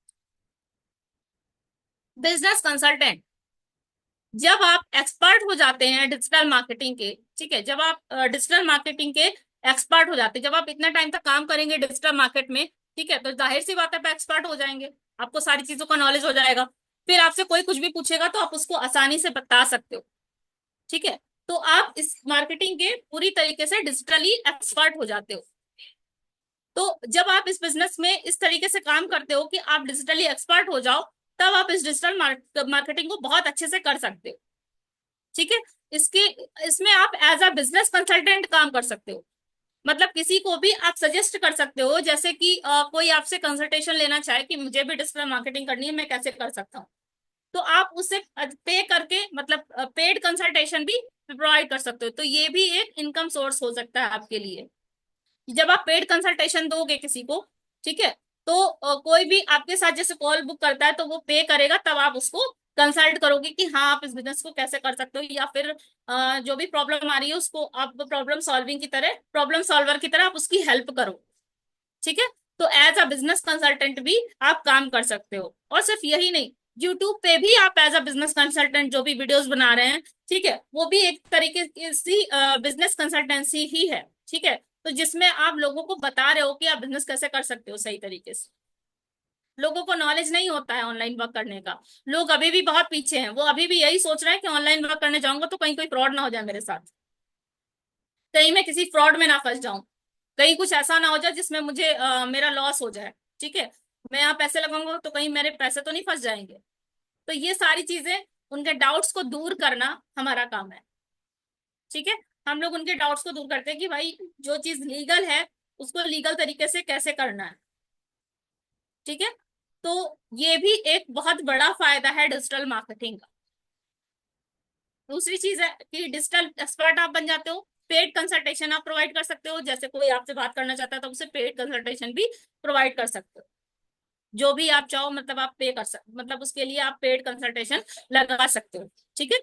बिजनेस कंसल्टेंट, जब आप एक्सपर्ट हो जाते हैं डिजिटल मार्केटिंग के, ठीक है, जब आप डिजिटल मार्केटिंग के एक्सपर्ट हो जाते हैं, जब आप इतना टाइम तक काम करेंगे डिजिटल मार्केट में, ठीक है, तो जाहिर सी बात है आप एक्सपर्ट हो जाएंगे, आपको सारी चीजों का नॉलेज हो जाएगा। फिर आपसे कोई कुछ भी पूछेगा तो आप उसको आसानी से बता सकते हो, ठीक है। तो आप इस मार्केटिंग के पूरी तरीके से डिजिटली एक्सपर्ट हो जाते हो। तो जब आप इस बिजनेस में इस तरीके से काम करते हो कि आप डिजिटली एक्सपर्ट हो जाओ, तब आप इस डिजिटल मार्केटिंग को बहुत अच्छे से कर सकते हो, ठीक है। इसके इसमें आप एज अ बिजनेस कंसल्टेंट काम कर सकते हो, मतलब किसी को भी आप सजेस्ट कर सकते हो, जैसे कि कोई आपसे कंसल्टेशन लेना चाहे कि मुझे भी डिजिटल मार्केटिंग करनी है, मैं कैसे कर सकता हूँ, तो आप उससे पे करके, मतलब पेड कंसल्टेशन भी प्रोवाइड कर सकते हो। तो ये भी एक इनकम सोर्स हो सकता है आपके लिए। जब आप पेड कंसल्टेशन दोगे किसी को, ठीक है, तो कोई भी आपके साथ जैसे कॉल बुक करता है तो वो पे करेगा, तब आप उसको कंसल्ट करोगे कि हाँ आप इस बिजनेस को कैसे कर सकते हो, या फिर जो भी प्रॉब्लम आ रही है उसको आप प्रॉब्लम सॉल्वर की तरह आप उसकी हेल्प करो, ठीक है। तो एज अ बिजनेस कंसल्टेंट भी आप काम कर सकते हो। और सिर्फ यही नहीं, यूट्यूब पे भी आप एज अ बिजनेस कंसल्टेंट जो भी वीडियोस बना रहे हैं, ठीक है, वो भी एक तरीके की बिजनेस कंसल्टेंसी ही है, ठीक है। तो जिसमें आप लोगों को बता रहे हो कि आप बिजनेस कैसे कर सकते हो सही तरीके से। लोगों को नॉलेज नहीं होता है ऑनलाइन वर्क करने का, लोग अभी भी बहुत पीछे हैं, वो अभी भी यही सोच रहे हैं कि ऑनलाइन वर्क करने जाऊंगा तो कहीं कोई फ्रॉड ना हो जाए मेरे साथ, कहीं मैं किसी फ्रॉड में ना फंस जाऊं, कहीं कुछ ऐसा ना हो जाए जिसमें मुझे मेरा लॉस हो जाए, ठीक है, मैं यहाँ पैसे लगाऊंगा तो कहीं मेरे पैसे तो नहीं फंस जाएंगे। तो ये सारी चीजें, उनके डाउट्स को दूर करना हमारा काम है, ठीक है। हम लोग उनके डाउट्स को दूर करते हैं कि भाई जो चीज लीगल है उसको लीगल तरीके से कैसे करना है, ठीक है। तो ये भी एक बहुत बड़ा फायदा है डिजिटल मार्केटिंग का। दूसरी चीज है कि डिजिटल एक्सपर्ट आप बन जाते हो, पेड कंसल्टेशन आप प्रोवाइड कर सकते हो, जैसे कोई आपसे बात करना चाहता है तो उसे पेड कंसल्टेशन भी प्रोवाइड कर सकते हो, जो भी आप चाहो, मतलब आप पे कर सकते, मतलब उसके लिए आप पेड कंसल्टेशन लगा सकते हो, ठीक है।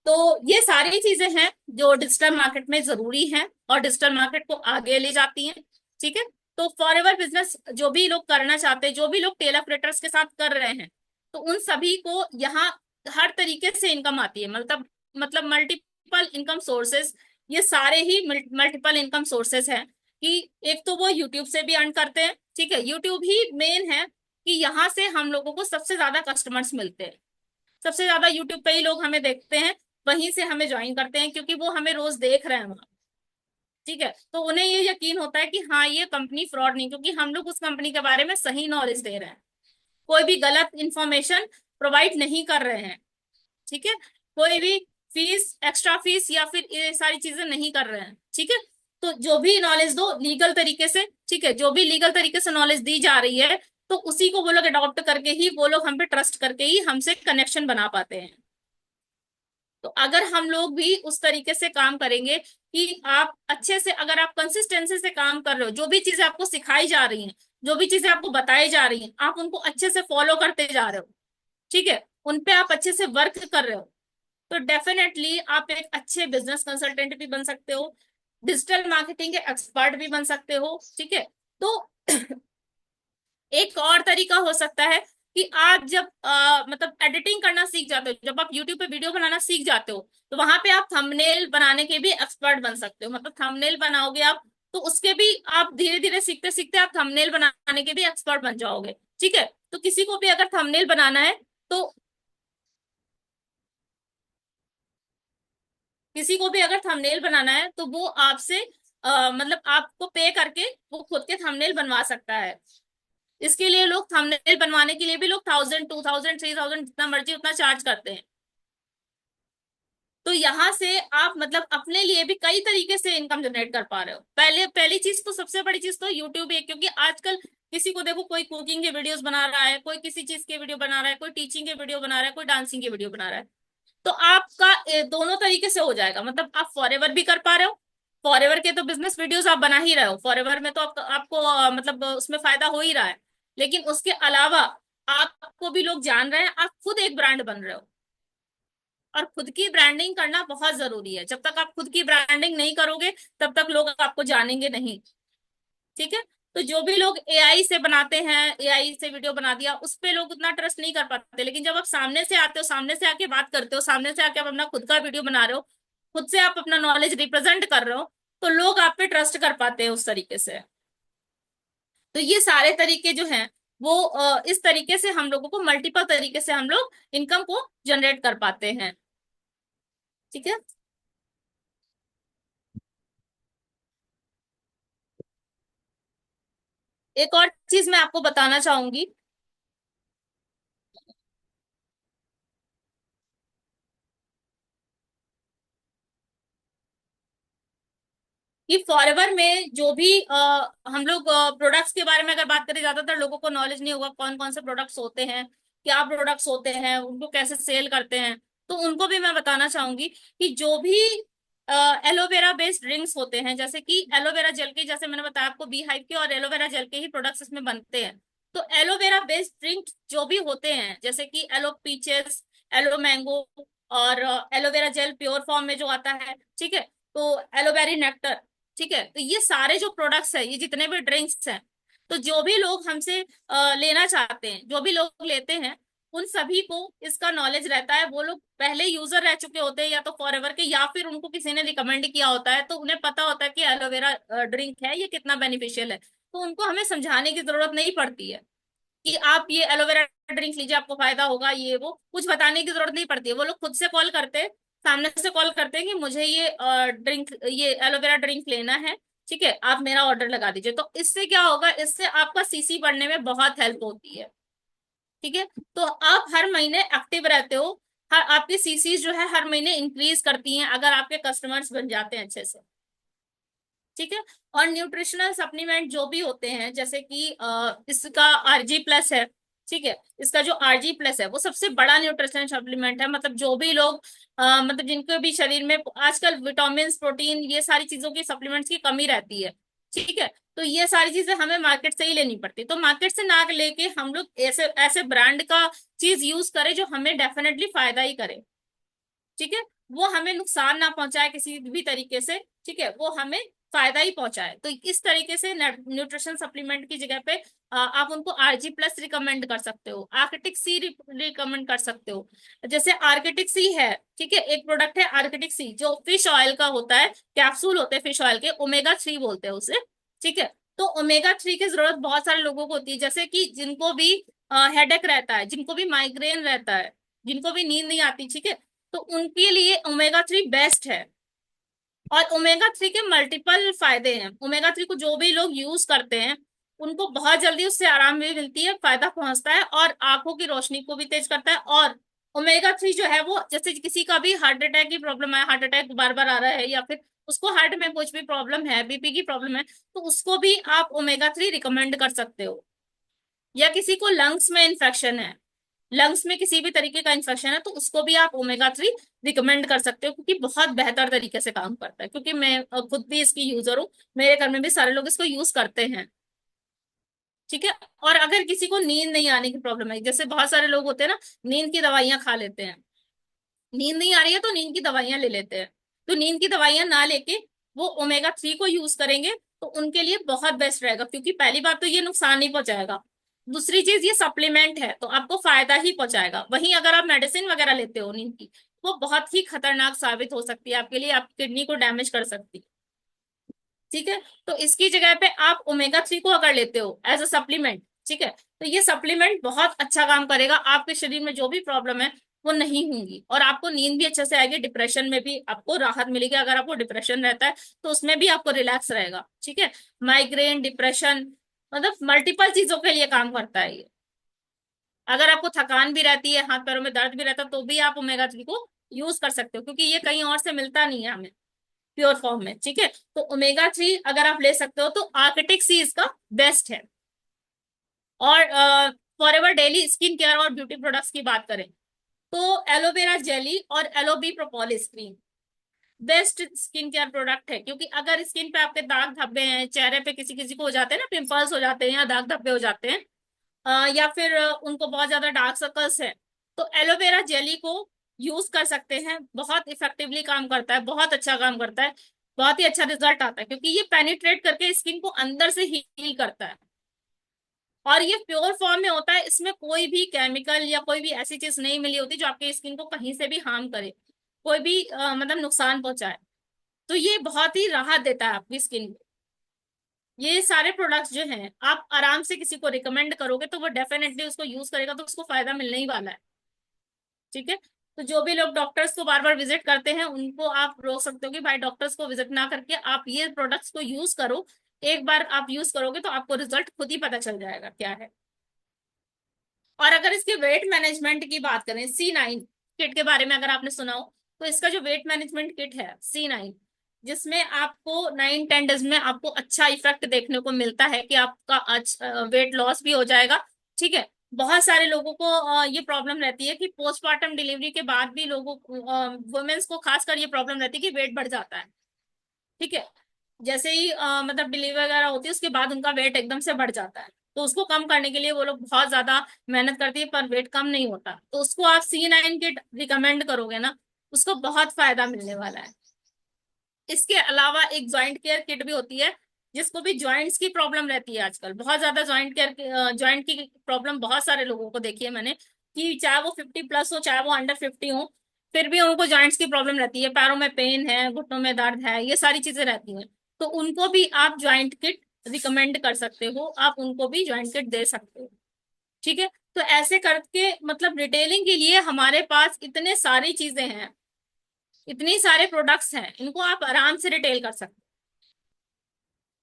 तो ये सारी चीजें हैं जो डिजिटल मार्केट में जरूरी हैं और डिजिटल मार्केट को आगे ले जाती हैं, ठीक है। तो फॉरएवर बिजनेस जो भी लोग करना चाहते हैं, जो भी लोग टेल ऑपरेटर्स के साथ कर रहे हैं, तो उन सभी को यहाँ हर तरीके से इनकम आती है, मतलब मल्टीपल इनकम सोर्सेस, ये सारे ही मल्टीपल इनकम सोर्सेस हैं। कि एक तो वो यूट्यूब से भी अर्न करते हैं, ठीक है, यूट्यूब ही मेन है कि यहाँ से हम लोगों को सबसे ज्यादा कस्टमर्स मिलते हैं, सबसे ज्यादा यूट्यूब पे ही लोग हमें देखते हैं, वहीं से हमें ज्वाइन करते हैं क्योंकि वो हमें रोज देख रहे हैं वहां, ठीक है। तो उन्हें ये यकीन होता है कि हाँ ये कंपनी फ्रॉड नहीं, क्योंकि हम लोग उस कंपनी के बारे में सही नॉलेज दे रहे हैं, कोई भी गलत इंफॉर्मेशन प्रोवाइड नहीं कर रहे हैं, ठीक है, कोई भी फीस, एक्स्ट्रा फीस या फिर ये सारी चीजें नहीं कर रहे हैं, ठीक है। तो जो भी नॉलेज दो लीगल तरीके से, ठीक है, जो भी लीगल तरीके से नॉलेज दी जा रही है, तो उसी को वो लोग अडॉप्ट करके ही, वो लोग हम पे ट्रस्ट करके ही हमसे कनेक्शन बना पाते हैं। तो अगर हम लोग भी उस तरीके से काम करेंगे कि आप अच्छे से, अगर आप कंसिस्टेंसी से काम कर रहे हो, जो भी चीजें आपको सिखाई जा रही हैं, जो भी चीजें आपको बताई जा रही हैं, आप उनको अच्छे से फॉलो करते जा रहे हो, ठीक है, उन पे आप अच्छे से वर्क कर रहे हो, तो डेफिनेटली आप एक अच्छे बिजनेस कंसल्टेंट भी बन सकते हो, डिजिटल मार्केटिंग के एक्सपर्ट भी बन सकते हो, ठीक है। तो एक और तरीका हो सकता है कि आप जब मतलब एडिटिंग करना सीख जाते हो, जब आप यूट्यूब पे वीडियो बनाना सीख जाते हो, तो वहां पे आप थंबनेल बनाने के भी एक्सपर्ट बन सकते हो, मतलब थंबनेल बनाओगे आप, तो उसके भी आप धीरे धीरे सीखते सीखते आप थंबनेल बनाने के भी एक्सपर्ट बन जाओगे, ठीक है। तो किसी को भी अगर थंबनेल बनाना है, तो किसी को भी अगर थंबनेल बनाना है तो वो आपसे मतलब आपको पे करके वो खुद के थंबनेल बनवा सकता है। इसके लिए लोग थंबनेल बनवाने के लिए भी लोग 1000, 2000, 3000 जितना मर्जी उतना चार्ज करते हैं। तो यहाँ से आप मतलब अपने लिए भी कई तरीके से इनकम जनरेट कर पा रहे हो। पहली चीज तो, सबसे बड़ी चीज तो यूट्यूब है, क्योंकि आजकल किसी को देखो, कोई कुकिंग के वीडियोस बना रहा है, कोई किसी चीज के वीडियो बना रहा है, कोई टीचिंग के वीडियो बना रहा है, कोई डांसिंग के वीडियो बना रहा है। तो आपका दोनों तरीके से हो जाएगा, मतलब आप फॉरएवर भी कर पा रहे हो, फॉरएवर के तो बिजनेस वीडियोस आप बना ही रहे हो, फॉरएवर में तो आपको मतलब उसमें फायदा हो ही रहा है, लेकिन उसके अलावा आपको भी लोग जान रहे हैं, आप खुद एक ब्रांड बन रहे हो। और खुद की ब्रांडिंग करना बहुत जरूरी है, जब तक आप खुद की ब्रांडिंग नहीं करोगे तब तक लोग आपको जानेंगे नहीं, ठीक है। तो जो भी लोग एआई से बनाते हैं, एआई से वीडियो बना दिया, उस पे लोग उतना ट्रस्ट नहीं कर पाते, लेकिन जब आप सामने से आते हो, सामने से आके बात करते हो, सामने से आके आप अपना खुद का वीडियो बना रहे हो, खुद से आप अपना नॉलेज रिप्रेजेंट कर रहे हो, तो लोग आप पे ट्रस्ट कर पाते हैं उस तरीके से। तो ये सारे तरीके जो हैं, वो इस तरीके से हम लोगों को मल्टीपल तरीके से हम लोग इनकम को जनरेट कर पाते हैं, ठीक है। एक और चीज मैं आपको बताना चाहूंगी कि फॉरएवर में जो भी हम लोग प्रोडक्ट्स के बारे में अगर बात करें, ज्यादातर लोगों को नॉलेज नहीं होगा कौन कौन से प्रोडक्ट्स होते हैं, क्या प्रोडक्ट्स होते हैं, उनको कैसे सेल करते हैं। तो उनको भी मैं बताना चाहूंगी कि जो भी एलोवेरा बेस्ड ड्रिंक्स होते हैं, जैसे कि एलोवेरा जेल के, जैसे मैंने बताया आपको, बी हाइव के और एलोवेरा जेल के ही प्रोडक्ट्स इसमें बनते हैं। तो एलोवेरा बेस्ड ड्रिंक जो भी होते हैं, जैसे कि एलो पीचेस, एलो मैंगो, और एलोवेरा जेल प्योर फॉर्म में जो आता है, ठीक है, तो एलोवेरी नेक्टर, ठीक है, तो ये सारे जो प्रोडक्ट्स है, ये जितने भी ड्रिंक्स हैं, तो जो भी लोग हमसे लेना चाहते हैं, जो भी लोग लेते हैं, उन सभी को इसका नॉलेज रहता है, वो लोग पहले यूजर रह चुके होते हैं या तो फॉरएवर के, या फिर उनको किसी ने रिकमेंड किया होता है, तो उन्हें पता होता है कि एलोवेरा ड्रिंक है, ये कितना बेनिफिशियल है। तो उनको हमें समझाने की जरूरत नहीं पड़ती है कि आप ये एलोवेरा ड्रिंक लीजिए, आपको फायदा होगा, ये वो कुछ बताने की जरूरत नहीं पड़ती है। वो लोग खुद से कॉल करते हैं, सामने से कॉल करते हैं कि मुझे ये ड्रिंक, ये एलोवेरा ड्रिंक लेना है, ठीक है, आप मेरा ऑर्डर लगा दीजिए। तो इससे क्या होगा, इससे आपका सीसी बढ़ने में बहुत हेल्प होती है, ठीक है। तो आप हर महीने एक्टिव रहते हो, हर आपकी सीसी जो है हर महीने इंक्रीज करती हैं अगर आपके कस्टमर्स बन जाते हैं अच्छे से, ठीक है। और न्यूट्रिशनल सप्लीमेंट जो भी होते हैं, जैसे कि इसका आरजी प्लस है, ठीक है, इसका जो आरजी प्लस है वो सबसे बड़ा न्यूट्रिशनल सप्लीमेंट है, मतलब जो भी लोग मतलब जिनके भी शरीर में आजकल विटामिन, प्रोटीन, ये सारी चीजों की सप्लीमेंट्स की कमी रहती है, ठीक है, तो ये सारी चीजें हमें मार्केट से ही लेनी पड़ती, तो मार्केट से ना लेके हम लोग ऐसे ऐसे ब्रांड का चीज यूज करें जो हमें डेफिनेटली फायदा ही करे, ठीक है, वो हमें नुकसान ना पहुंचाए किसी भी तरीके से, ठीक है, वो हमें फायदा ही पहुंचाए। तो इस तरीके से न्यूट्रिशन सप्लीमेंट की जगह पे आप उनको आरजी प्लस रिकमेंड कर सकते हो, आर्किटिक सी रिकमेंड कर सकते हो। जैसे आर्किटिक सी है, ठीक है, एक प्रोडक्ट है आर्किटिक सी, जो फिश ऑयल का होता है, कैप्सूल होते हैं फिश ऑयल के, ओमेगा 3 बोलते हैं उसे, ठीक है। तो ओमेगा 3 की जरूरत बहुत सारे लोगों को होती है, जैसे कि जिनको भी हेडेक रहता है, जिनको भी माइग्रेन रहता है, जिनको भी नींद नहीं आती, ठीक है, तो उनके लिए ओमेगा 3 बेस्ट है। और ओमेगा 3 के मल्टीपल फायदे हैं, ओमेगा 3 को जो भी लोग यूज करते हैं उनको बहुत जल्दी उससे आराम भी मिलती है, फायदा पहुंचता है, और आंखों की रोशनी को भी तेज करता है, और ओमेगा 3 जो है वो, जैसे किसी का भी हार्ट अटैक की प्रॉब्लम है, हार्ट अटैक बार बार आ रहा है, या फिर उसको हार्ट में कुछ भी प्रॉब्लम है, बीपी की प्रॉब्लम है, तो उसको भी आप ओमेगा 3 रिकमेंड कर सकते हो। या किसी को लंग्स में इन्फेक्शन है, लंग्स में किसी भी तरीके का इन्फेक्शन है, तो उसको भी आप ओमेगा 3 रिकमेंड कर सकते हो, क्योंकि बहुत बेहतर तरीके से काम करता है। क्योंकि मैं खुद भी इसकी यूजर हूँ, मेरे घर में भी सारे लोग इसको यूज करते हैं। ठीक है। और अगर किसी को नींद नहीं आने की प्रॉब्लम है, जैसे बहुत सारे लोग होते हैं ना, नींद की दवाइयां खा लेते हैं, नींद नहीं आ रही है तो नींद की दवाइयां ले लेते हैं, तो नींद की दवाइयां ना लेके वो ओमेगा 3 को यूज करेंगे, तो उनके लिए बहुत बेस्ट रहेगा। क्योंकि पहली बात तो ये नुकसान नहीं पहुंचाएगा, दूसरी चीज ये सप्लीमेंट है तो आपको फायदा ही पहुंचाएगा। वहीं अगर आप मेडिसिन वगैरह लेते हो नींद की, वो बहुत ही खतरनाक साबित हो सकती है आपके लिए, आपकी किडनी को डैमेज कर सकती है। ठीक है। तो इसकी जगह पे आप ओमेगा 3 को अगर लेते हो एज अ सप्लीमेंट, ठीक है, तो ये सप्लीमेंट बहुत अच्छा काम करेगा, आपके शरीर में जो भी प्रॉब्लम है वो नहीं होंगी, और आपको नींद भी अच्छे से आएगी, डिप्रेशन में भी आपको राहत मिलेगी। अगर आपको डिप्रेशन रहता है तो उसमें भी आपको रिलैक्स रहेगा। ठीक है। माइग्रेन, डिप्रेशन, मतलब मल्टीपल चीजों के लिए काम करता है ये। अगर आपको थकान भी रहती है, हाथ पैरों में दर्द भी रहता है, तो भी आप ओमेगा 3 को यूज कर सकते हो, क्योंकि ये कहीं और से मिलता नहीं है हमें प्योर फॉर्म में। ठीक है। तो ओमेगा 3 अगर आप ले सकते हो तो आर्किटिक सी इसका बेस्ट है। और फॉरएवर डेली स्किन केयर और ब्यूटी प्रोडक्ट्स की बात करें, तो एलोवेरा जेली और aloe bee propolis cream best skin care product है। क्योंकि अगर स्किन पे आपके दाग धब्बे हैं, चेहरे पे किसी किसी को हो जाते हैं ना, पिंपल्स हो जाते हैं या दाग धब्बे हो जाते हैं, या फिर उनको बहुत ज्यादा डार्क सर्कल्स है, तो एलोवेरा जेली को यूज कर सकते हैं। बहुत इफेक्टिवली काम करता है, बहुत अच्छा काम करता है, बहुत ही अच्छा रिजल्ट आता है, क्योंकि ये पेनिट्रेट करके स्किन को अंदर से हील करता है। और ये प्योर फॉर्म में होता है, इसमें कोई भी केमिकल या कोई भी ऐसी चीज नहीं मिली होती जो आपके स्किन को कहीं से भी हार्म करे, कोई भी मतलब नुकसान पहुंचाए। तो ये बहुत ही राहत देता है आपकी स्किन को। ये सारे प्रोडक्ट्स जो हैं, आप आराम से किसी को रिकमेंड करोगे तो वो डेफिनेटली उसको यूज करेगा, तो उसको फायदा मिलने ही वाला है। ठीक है। तो जो भी लोग डॉक्टर्स को बार बार विजिट करते हैं, उनको आप रोक सकते हो कि भाई डॉक्टर्स को विजिट ना करके आप ये प्रोडक्ट्स को यूज करो। एक बार आप यूज करोगे तो आपको रिजल्ट खुद ही पता चल जाएगा क्या है। और अगर इसके वेट मैनेजमेंट की बात करें, C9 किट के बारे में अगर आपने सुना हो, तो इसका जो वेट मैनेजमेंट किट है C9, जिसमें आपको 9-10 डेज में आपको अच्छा इफेक्ट देखने को मिलता है कि आपका वेट लॉस भी हो जाएगा। ठीक है। बहुत सारे लोगों को ये प्रॉब्लम रहती है कि पोस्टमार्टम डिलीवरी के बाद भी लोगों को, वुमेन्स को खासकर ये प्रॉब्लम रहती है कि वेट बढ़ जाता है। ठीक है। जैसे ही मतलब डिलीवरी वगैरह होती है उसके बाद उनका वेट एकदम से बढ़ जाता है, तो उसको कम करने के लिए वो लोग बहुत ज्यादा मेहनत करती है, पर वेट कम नहीं होता, तो उसको आप C9 किट रिकमेंड करोगे ना, उसको बहुत फायदा मिलने वाला है। इसके अलावा एक ज्वाइंट केयर किट भी होती है, जिसको भी ज्वाइंट्स की प्रॉब्लम रहती है आजकल, बहुत ज्यादा ज्वाइंट की प्रॉब्लम बहुत सारे लोगों को देखी है मैंने, कि चाहे वो 50+ हो, चाहे वो अंडर 50 हो, फिर भी उनको ज्वाइंट्स की प्रॉब्लम रहती है, पैरों में पेन है, घुटनों में दर्द है, ये सारी चीजें रहती हैं। तो उनको भी आप ज्वाइंट किट रिकमेंड कर सकते हो, आप उनको भी ज्वाइंट किट दे सकते हो। ठीक है। तो ऐसे करके मतलब रिटेलिंग के लिए हमारे पास इतने सारी चीजें हैं, इतनी सारे प्रोडक्ट्स हैं, इनको आप आराम से रिटेल कर सकते हो।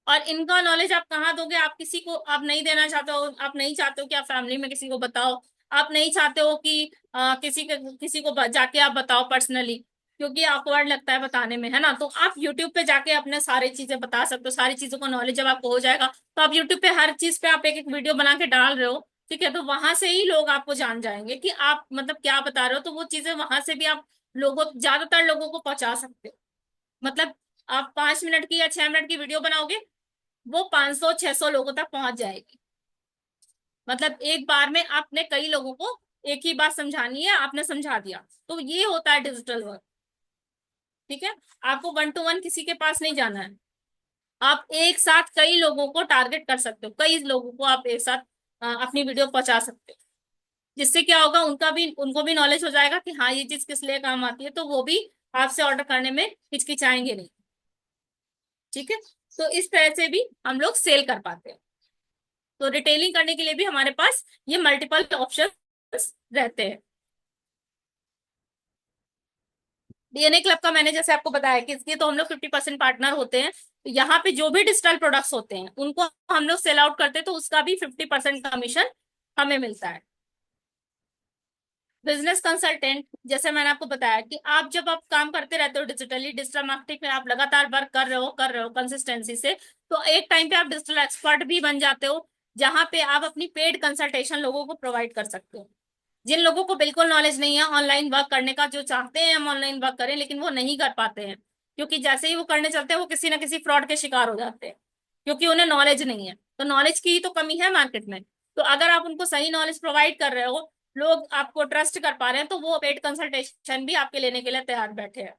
और इनका नॉलेज आप कहाँ दोगे? आप किसी को आप नहीं देना चाहते हो, आप नहीं चाहते हो कि आप फैमिली में किसी को बताओ, आप नहीं चाहते हो कि किसी को जाके आप बताओ पर्सनली, क्योंकि ऑकवर्ड लगता है बताने में, है ना। तो आप यूट्यूब पे जाके अपने सारी चीजें बता सकते हो, सारी चीजों का नॉलेज जब आपको हो जाएगा, तो आप यूट्यूब पे हर चीज पे आप एक एक वीडियो बना के डाल रहे हो, ठीक है, तो वहां से ही लोग आपको जान जाएंगे कि आप मतलब क्या बता रहे हो, तो वो चीजें वहां से भी आप लोगों, ज्यादातर लोगों को पहुंचा सकते हो। मतलब आप 5 मिनट की या 6 मिनट की वीडियो बनाओगे, वो 500-600 लोगों तक पहुंच जाएगी। मतलब एक बार में आपने कई लोगों को एक ही बात समझानी है, आपने समझा दिया, तो ये होता है डिजिटल वर्क। ठीक है। आपको 1 to 1 किसी के पास नहीं जाना है, आप एक साथ कई लोगों को टारगेट कर सकते हो, कई लोगों को आप एक साथ अपनी वीडियो पहुंचा सकते हो। जिससे क्या होगा, उनको भी नॉलेज हो जाएगा कि हाँ ये चीज किस लिए काम आती है, तो वो भी आपसे ऑर्डर करने में हिचकिचाएंगे नहीं। ठीक है। तो इस तरह से भी हम लोग सेल कर पाते हैं। तो रिटेलिंग करने के लिए भी हमारे पास ये मल्टीपल ऑप्शन रहते हैं। डीएनए क्लब का मैंने जैसे आपको बताया कि इसके तो हम लोग 50% पार्टनर होते हैं, तो यहाँ पे जो भी डिजिटल प्रोडक्ट्स होते हैं उनको हम लोग सेल आउट करते हैं, तो उसका भी 50% कमीशन हमें मिलता है। बिजनेस कंसल्टेंट, जैसे मैंने आपको बताया कि आप जब आप काम करते रहते हो डिजिटली, डिजिटल मार्केटिंग में आप लगातार वर्क कर रहे हो कंसिस्टेंसी से, तो एक टाइम पे आप डिजिटल एक्सपर्ट भी बन जाते हो, जहां पे आप अपनी पेड कंसल्टेशन लोगों को प्रोवाइड कर सकते हो। जिन लोगों को बिल्कुल नॉलेज नहीं है ऑनलाइन वर्क करने का, जो चाहते हैं हम ऑनलाइन वर्क करें लेकिन वो नहीं कर पाते हैं, क्योंकि जैसे ही वो करने चलते हैं वो किसी ना किसी फ्रॉड के शिकार हो जाते हैं, क्योंकि उन्हें नॉलेज नहीं है। तो नॉलेज की ही तो कमी है मार्केट में। तो अगर आप उनको सही नॉलेज प्रोवाइड कर रहे हो, लोग आपको ट्रस्ट कर पा रहे हैं, तो वो पेड कंसल्टेशन भी आपके लेने के लिए तैयार बैठे हैं।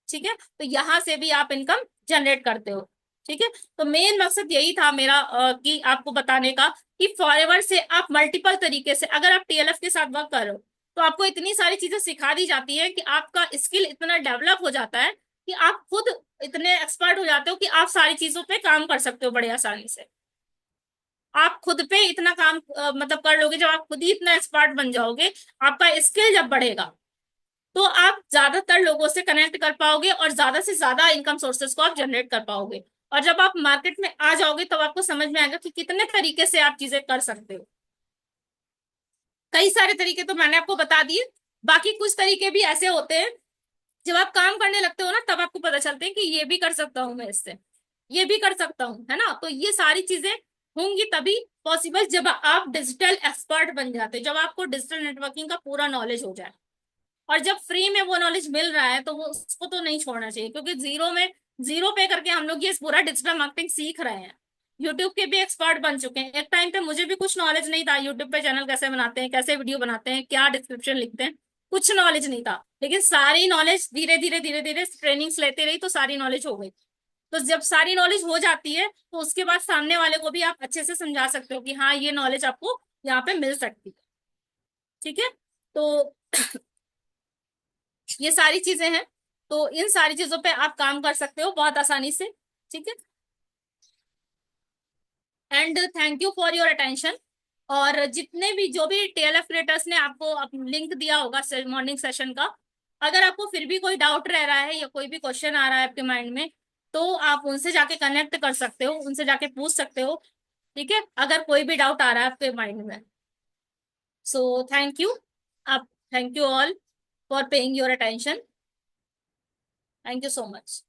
ठीक है, तो यहाँ से भी आप इनकम जनरेट करते हो। ठीक है, तो मेन मकसद यही था मेरा कि आपको बताने का कि फॉरएवर से आप मल्टीपल तरीके से, अगर आप टीएलएफ के साथ वर्क कर रहे हो, तो आपको इतनी सारी चीजें सिखा दी जाती है कि आपका स्किल इतना डेवलप हो जाता है कि आप खुद इतने एक्सपर्ट हो जाते हो कि आप सारी चीजों पे काम कर सकते हो बड़े आसानी से। आप खुद पे इतना काम मतलब कर लोगे, जब आप खुद ही इतना एक्सपर्ट बन जाओगे, आपका स्किल जब बढ़ेगा, तो आप ज्यादातर लोगों से कनेक्ट कर पाओगे और ज्यादा से ज्यादा इनकम सोर्सेस को आप जनरेट कर पाओगे। और जब आप मार्केट में आ जाओगे तब आपको समझ में आएगा कि कितने तरीके से आप चीजें कर सकते हो। कई सारे तरीके तो मैंने आपको बता दिए, बाकी कुछ तरीके भी ऐसे होते हैं, जब आप काम करने लगते हो ना तब आपको पता चलते हैं कि ये भी कर सकता हूँ मैं इससे, ये भी कर सकता हूँ, है ना। तो ये सारी चीजें होंगी तभी पॉसिबल जब आप डिजिटल एक्सपर्ट बन जाते हो, जब आपको डिजिटल नेटवर्किंग का पूरा नॉलेज हो जाए। और जब फ्री में वो नॉलेज मिल रहा है तो वो उसको तो नहीं छोड़ना चाहिए, क्योंकि जीरो पे करके हम लोग ये पूरा डिजिटल मार्केटिंग सीख रहे हैं। यूट्यूब के भी एक्सपर्ट बन चुके हैं। एक टाइम पे मुझे भी कुछ नॉलेज नहीं था यूट्यूब पे चैनल कैसे बनाते हैं, कैसे वीडियो बनाते हैं, क्या डिस्क्रिप्शन लिखते हैं, कुछ नॉलेज नहीं था। लेकिन सारी नॉलेज धीरे धीरे ट्रेनिंग्स लेते रही तो सारी नॉलेज हो गई। तो जब सारी नॉलेज हो जाती है तो उसके बाद सामने वाले को भी आप अच्छे से समझा सकते हो कि हाँ ये नॉलेज आपको यहाँ पे मिल सकती है। ठीक है, तो ये सारी चीजें हैं। तो इन सारी चीजों पे आप काम कर सकते हो बहुत आसानी से। ठीक है, and thank you for your attention. और जितने भी जो भी टीएलएफ क्रिएटर्स ने आपको लिंक दिया होगा मॉर्निंग सेशन का, अगर आपको फिर भी कोई डाउट रह रहा है या कोई भी क्वेश्चन आ रहा है आपके माइंड में, तो आप उनसे जाके कनेक्ट कर सकते हो, उनसे जाके पूछ सकते हो। ठीक है, अगर कोई भी डाउट आ रहा है आपके माइंड में। सो थैंक यू, आप, thank you all for paying your attention. Thank you so much.